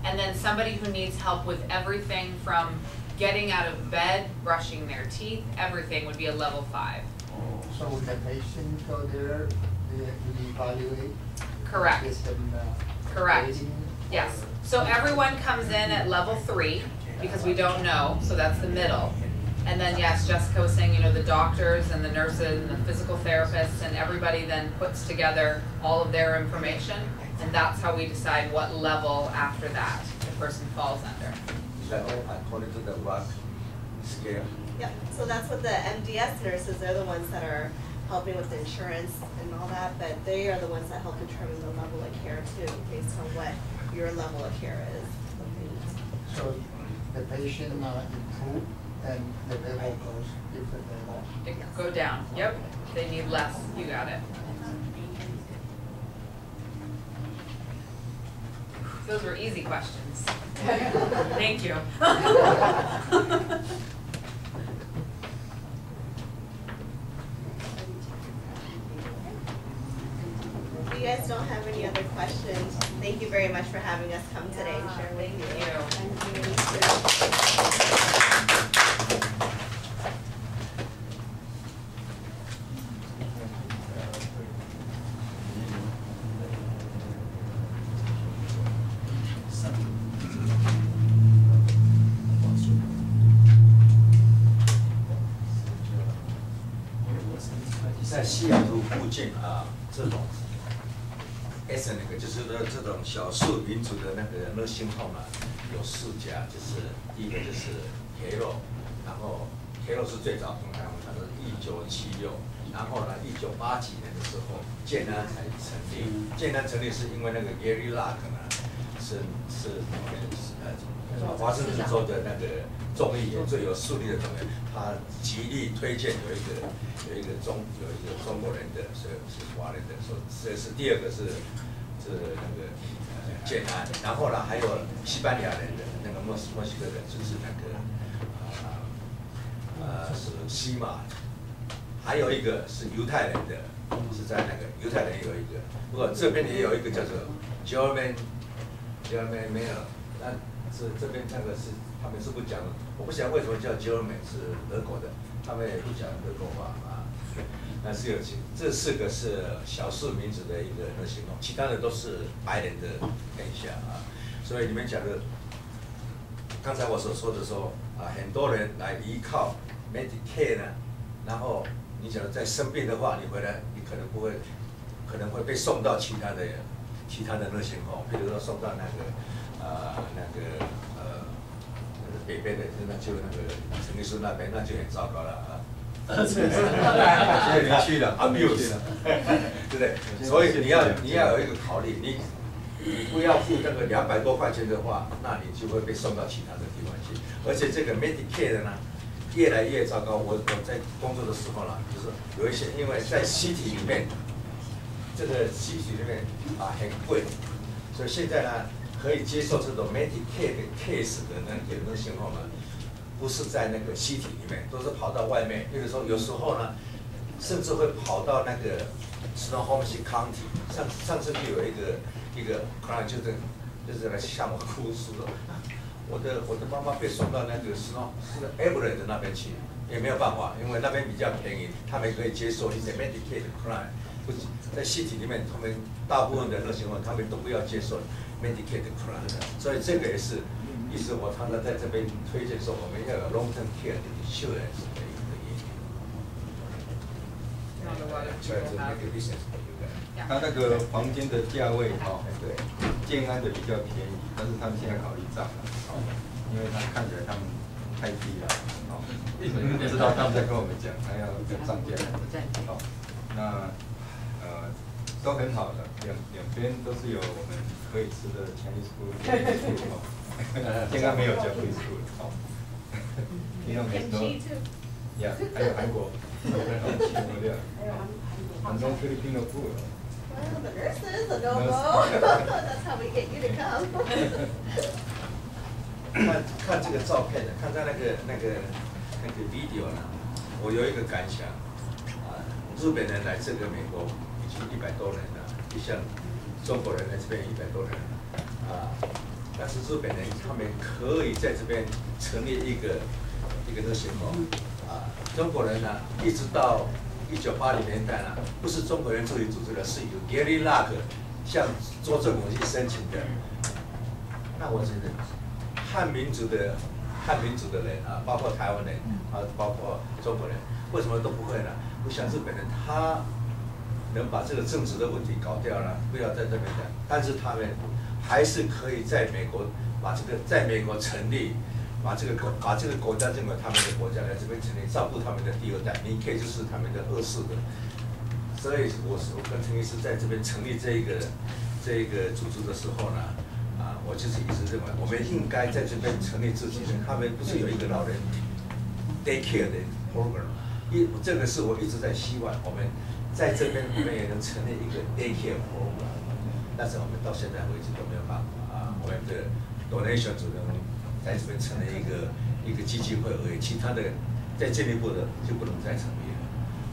And then somebody who needs help with everything from getting out of bed, brushing their teeth, everything would be a level 5. So when the patient go there, they evaluate? Correct. System, Correct. rating, Yes. So everyone comes in at level 3 because we don't know, so that's the middle. And then yes, Jessica was saying, you know, the doctors and the nurses and the physical therapists and everybody then puts together all of their information, and that's how we decide what level after that the person falls under. Is that according to the work scale? Yep, so that's what the MDS nurses, they're the ones that are helping with the insurance and all that, but they are the ones that help determine the level of care too, based on what your level of care is. So the patient improve and the level goes different level? It go down, yep. They need less, you got it. Those were easy questions. Thank you. If you guys don't have any other questions, thank you very much for having us come today and share with you.在西雅图附近啊，这种 ethnic 就是说这种少数民族的那个nursing home啊，有4家，就是第一个就是 Cairo， 然后 Cairo 是最早从台湾它是1976，然后呢1980几年的时候建安才成立，建安成立是因为那个 Gary Luck 呢是华盛顿州的那个众议员最有势力的众议员，他极力推荐有一个中国人的，所以是华人的，所以这是第2个是那个建安，然后呢还有西班牙人的那个墨西哥人就是那个是西马，还有一个是犹太人的，是在那个犹太人有一个，不过这边也有一个叫做 German Mayor， 那这边那个是他们是不讲，我不晓得为什么叫 German 是德国的，他们也不讲德国话啊。那是有这4个是少数民族的一个nursing home，其他的都是白人的天下啊。所以你们讲的，刚才我所说的说啊，很多人来依靠 Medicare 呢，然后你假如在生病的话，你回来你可能会被送到其他的nursing home，比如说送到那个北边的，那就那个陈律师那边，那就很糟糕了啊。现在没去了，没有去了，对不对？所以你要有一个考虑，你不要付那个200多块钱的话，那你就会被送到其他的地方去。而且这个 Medicare 呢，越来越糟糕。我在工作的时候呢，就是有一些因为在西体里面，这个西体里面很贵，所以现在呢可以接受这种 Medicare 的 case 的有的情况呢。不是在那个西体里面，都是跑到外面。比如说，有时候呢，甚至会跑到那个 Snohomish County。上次就有一个 client 就是来向我哭诉的，我的妈妈被送到那个是 Everett 那边去，也没有办法，因为那边比较便宜，他们可以接受一些 Medicaid client。在西体里面，他们大部分的那些人，他们都不要接受 Medicaid client， 所以这个也是。其实我常常在这边推荐说，我们要有 long-term care 的 insurance 的一个原因。他那个房间的价位对，建安的比较便宜，但是他们现在考虑涨了，因为他看起来他们太低了，不知道他们在跟我们讲，还要跟涨价，那都很好的，两边都是有我们可以吃的 Chinese food， 健康没有叫 Chinese food， 因为很多，还有韩国，很多菲律宾的 food。Well, the nurses, a no-go. That's how we get you to come. 看这个照片的，看他那个 video 呢，我有一个感想日本人来这个美国已经100多年了，就像中国人来这边100多年了但是日本人他们可以在这边成立一个那什么中国人呢，一直到1980年代呢，不是中国人自己组织的，是由 Gary Luck 向周正荣去申请的。那我觉得汉民族的人包括台湾人包括中国人，为什么都不会呢？不像日本人，他能把这个政治的问题搞掉了，不要在这边讲，但是他们还是可以在美国在美国成立。把这个国家认为他们的国家来这边成立，照顾他们的第二代，你可以就是他们的2世的。所以我跟陈医师在这边成立这个组织的时候呢，我就是一直认为我们应该在这边成立自己的。他们不是有一个老人 daycare 的 program， 这个是我一直在希望我们在这边我们也能成立一个 daycare program， 但是我们到现在为止都没有办法我们的 donation 只能在这边成立一个基金会而已，其他的再进一步的就不能再成立了。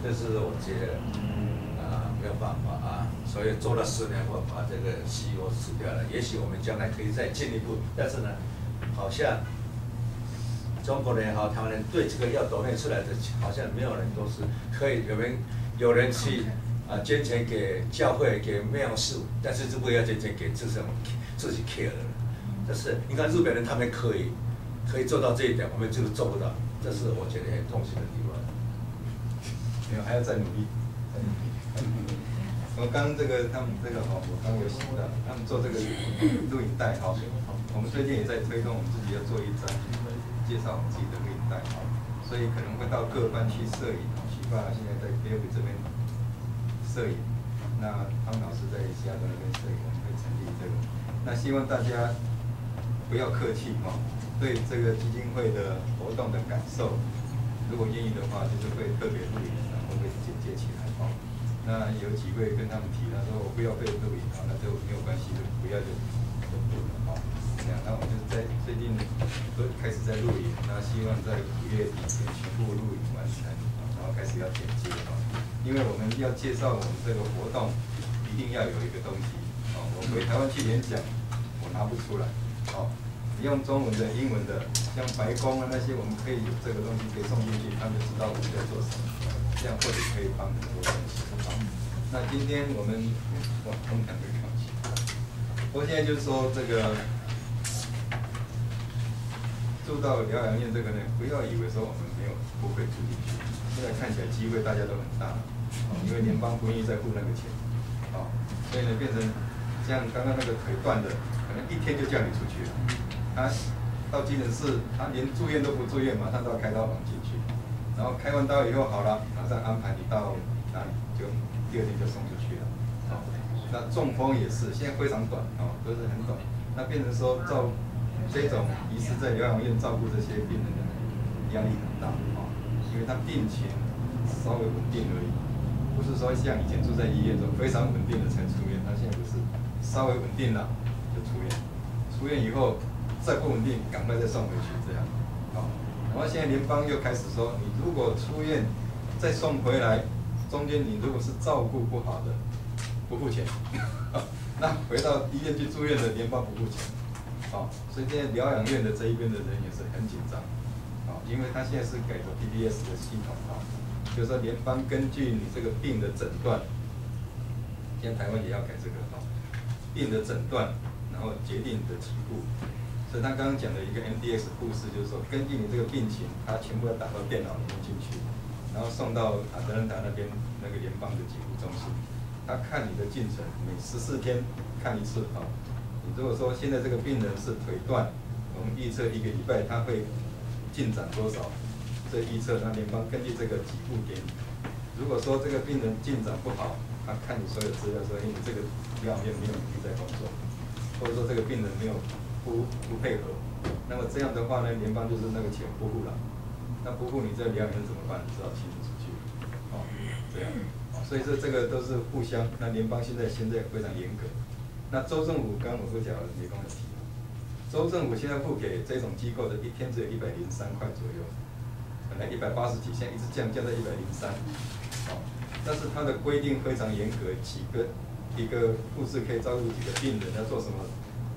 这是我觉得没有办法所以做了10年，我把这个 CEO 辞掉了。也许我们将来可以再进一步，但是呢，好像中国人台湾人对这个要donate出来的，好像没有人都是可以有人去捐钱给教会给庙事，但是如果要捐钱给自己 care 的。但是你看日本人他们可以做到这一点，我们就是做不到，这是我觉得很痛心的地方。没有，还要再努力。我刚这个他们这个我刚有想到，他们做这个录影带我们最近也在推动，我们自己要做一张介绍我们自己的录影带所以可能会到各班去摄影，徐爸现在在 Gary 这边摄影，那汤老师在西雅图那边摄影，我们会成立这个，那希望大家。不要客气对这个基金会的活动的感受，如果愿意的话，就是会特别录影，然后会剪接起来那有几位跟他们提，他说我不要被录影那就没有关系的，不要就不了那我们就在最近都开始在录影，那希望在5月底前全部录影完成，然后开始要剪接因为我们要介绍我们这个活动，一定要有一个东西我回台湾去演讲，我拿不出来。你用中文的、英文的，像白宫那些，我们可以有这个东西可以送进去，他们就知道我们在做什么，这样或者可以帮很多东西。那今天我们通常会考期，不过现在就是说这个住到疗养院这个呢，不要以为说我们不会住进去，现在看起来机会大家都很大，因为联邦不愿意再付那个钱，所以呢变成像刚刚那个腿断的。可能1天就叫你出去了。他到急诊室，他连住院都不住院，马上到开刀房进去，然后开完刀以后好了，马上安排你到哪里，就第2天就送出去了。哦，那中风也是，现在非常短哦，都是很短。那变成说这种疑似在疗养院照顾这些病人的压力很大哦，因为他病情稍微稳定而已，不是说像以前住在医院中非常稳定的才出院，他现在不是，稍微稳定了就出院，出院以后再不稳定，赶快再送回去这样，好，然后现在联邦又开始说，你如果出院再送回来，中间你如果是照顾不好的，不付钱，那回到医院去住院的联邦不付钱，好，所以现在疗养院的这一边的人也是很紧张，好，因为他现在是改成 PBS 的系统啊，就是说联邦根据你这个病的诊断，现在台湾也要改这个哈，病的诊断，然后决定你的给付。所以他刚刚讲的一个 MDX 护士，就是说根据你这个病情，他全部要打到电脑里面进去，然后送到亚特兰大那边那个联邦的给付中心，他看你的进程，每14天看一次啊。你如果说现在这个病人是腿断，我们预测1个礼拜他会进展多少，这预测那联邦根据这个给付给你。如果说这个病人进展不好，他看你所有资料说，你这个疗养院没有能力在工作，或者说这个病人没有不配合，那么这样的话呢，联邦就是那个钱不付了，那不付你这疗养院怎么办？只好请你出去，哦，这样，所以说这个都是互相。那联邦现在非常严格，那州政府刚刚我不讲了，也跟我提了，州政府现在付给这种机构的1天只有103块左右，本来180几，现在一直降到103，哦，但是它的规定非常严格，一个护士可以照顾几个病人，要做什么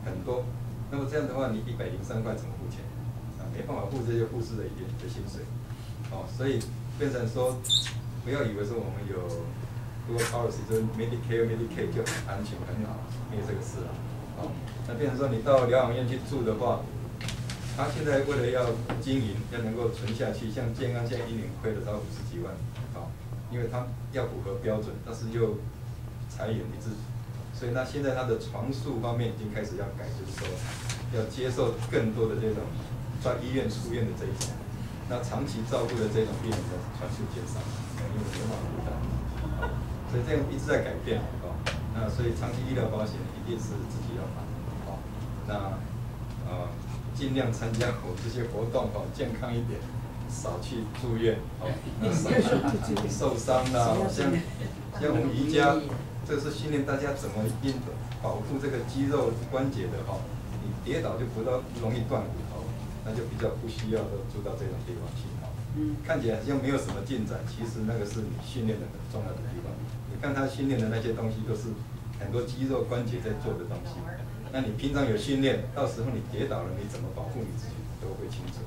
很多。那么这样的话，你103块怎么付钱？啊，没办法付这些护士的薪水，哦，所以变成说，不要以为说我们有如果 policy 就是 Medicare 就很安全很好，没有这个事啊，哦，那变成说你到疗养院去住的话，他现在为了要经营，要能够存下去，像健康现在1年亏了到50几万，哦，因为他要符合标准，但是又裁员一直。所以那现在他的床数方面已经开始要改，就是说要接受更多的这种在医院出院的这一种，那长期照顾的这种病人的床数减少，因为没办法负担，所以这样一直在改变，哦，那所以长期医疗保险一定是自己要买，哦，那尽量参加我这些活动，哦，健康一点，少去住院，哦，少去受伤啦，像我们瑜伽。这是训练大家怎么保护这个肌肉关节的哈，你跌倒就不容易断骨头，那就比较不需要都住到这种地方去哈。看起来好像没有什么进展，其实那个是你训练的很重要的地方。你看他训练的那些东西都是很多肌肉关节在做的东西，那你平常有训练，到时候你跌倒了，你怎么保护你自己都会清楚。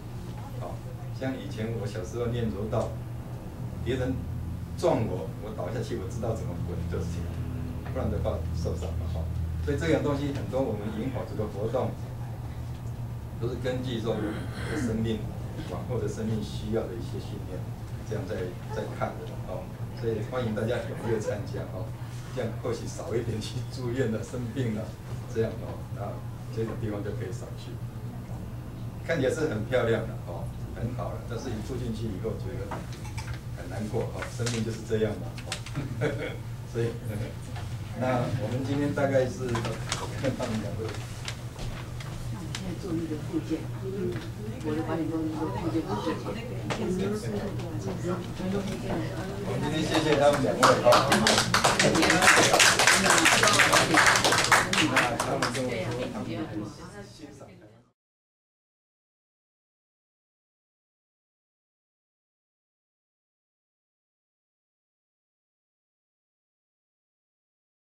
好，像以前我小时候练柔道，别人撞我倒下去，我知道怎么滚就是这样。不然的话受伤了哈，所以这样东西很多，我们银发族的活动都是根据说我们的生命往后的生命需要的一些训练，这样在看的哦，所以欢迎大家踊跃参加哦，这样或许少一点去住院了、生病了这样哦，那这种地方就可以少去。看起来是很漂亮的哦，很好了，但是你住进去以后觉得很难过哈，生命就是这样嘛哦，所以。那我们今天大概是跟他们讲的。现在做那个复健，我的8点钟做复健不挣钱。我今天谢谢他们2位。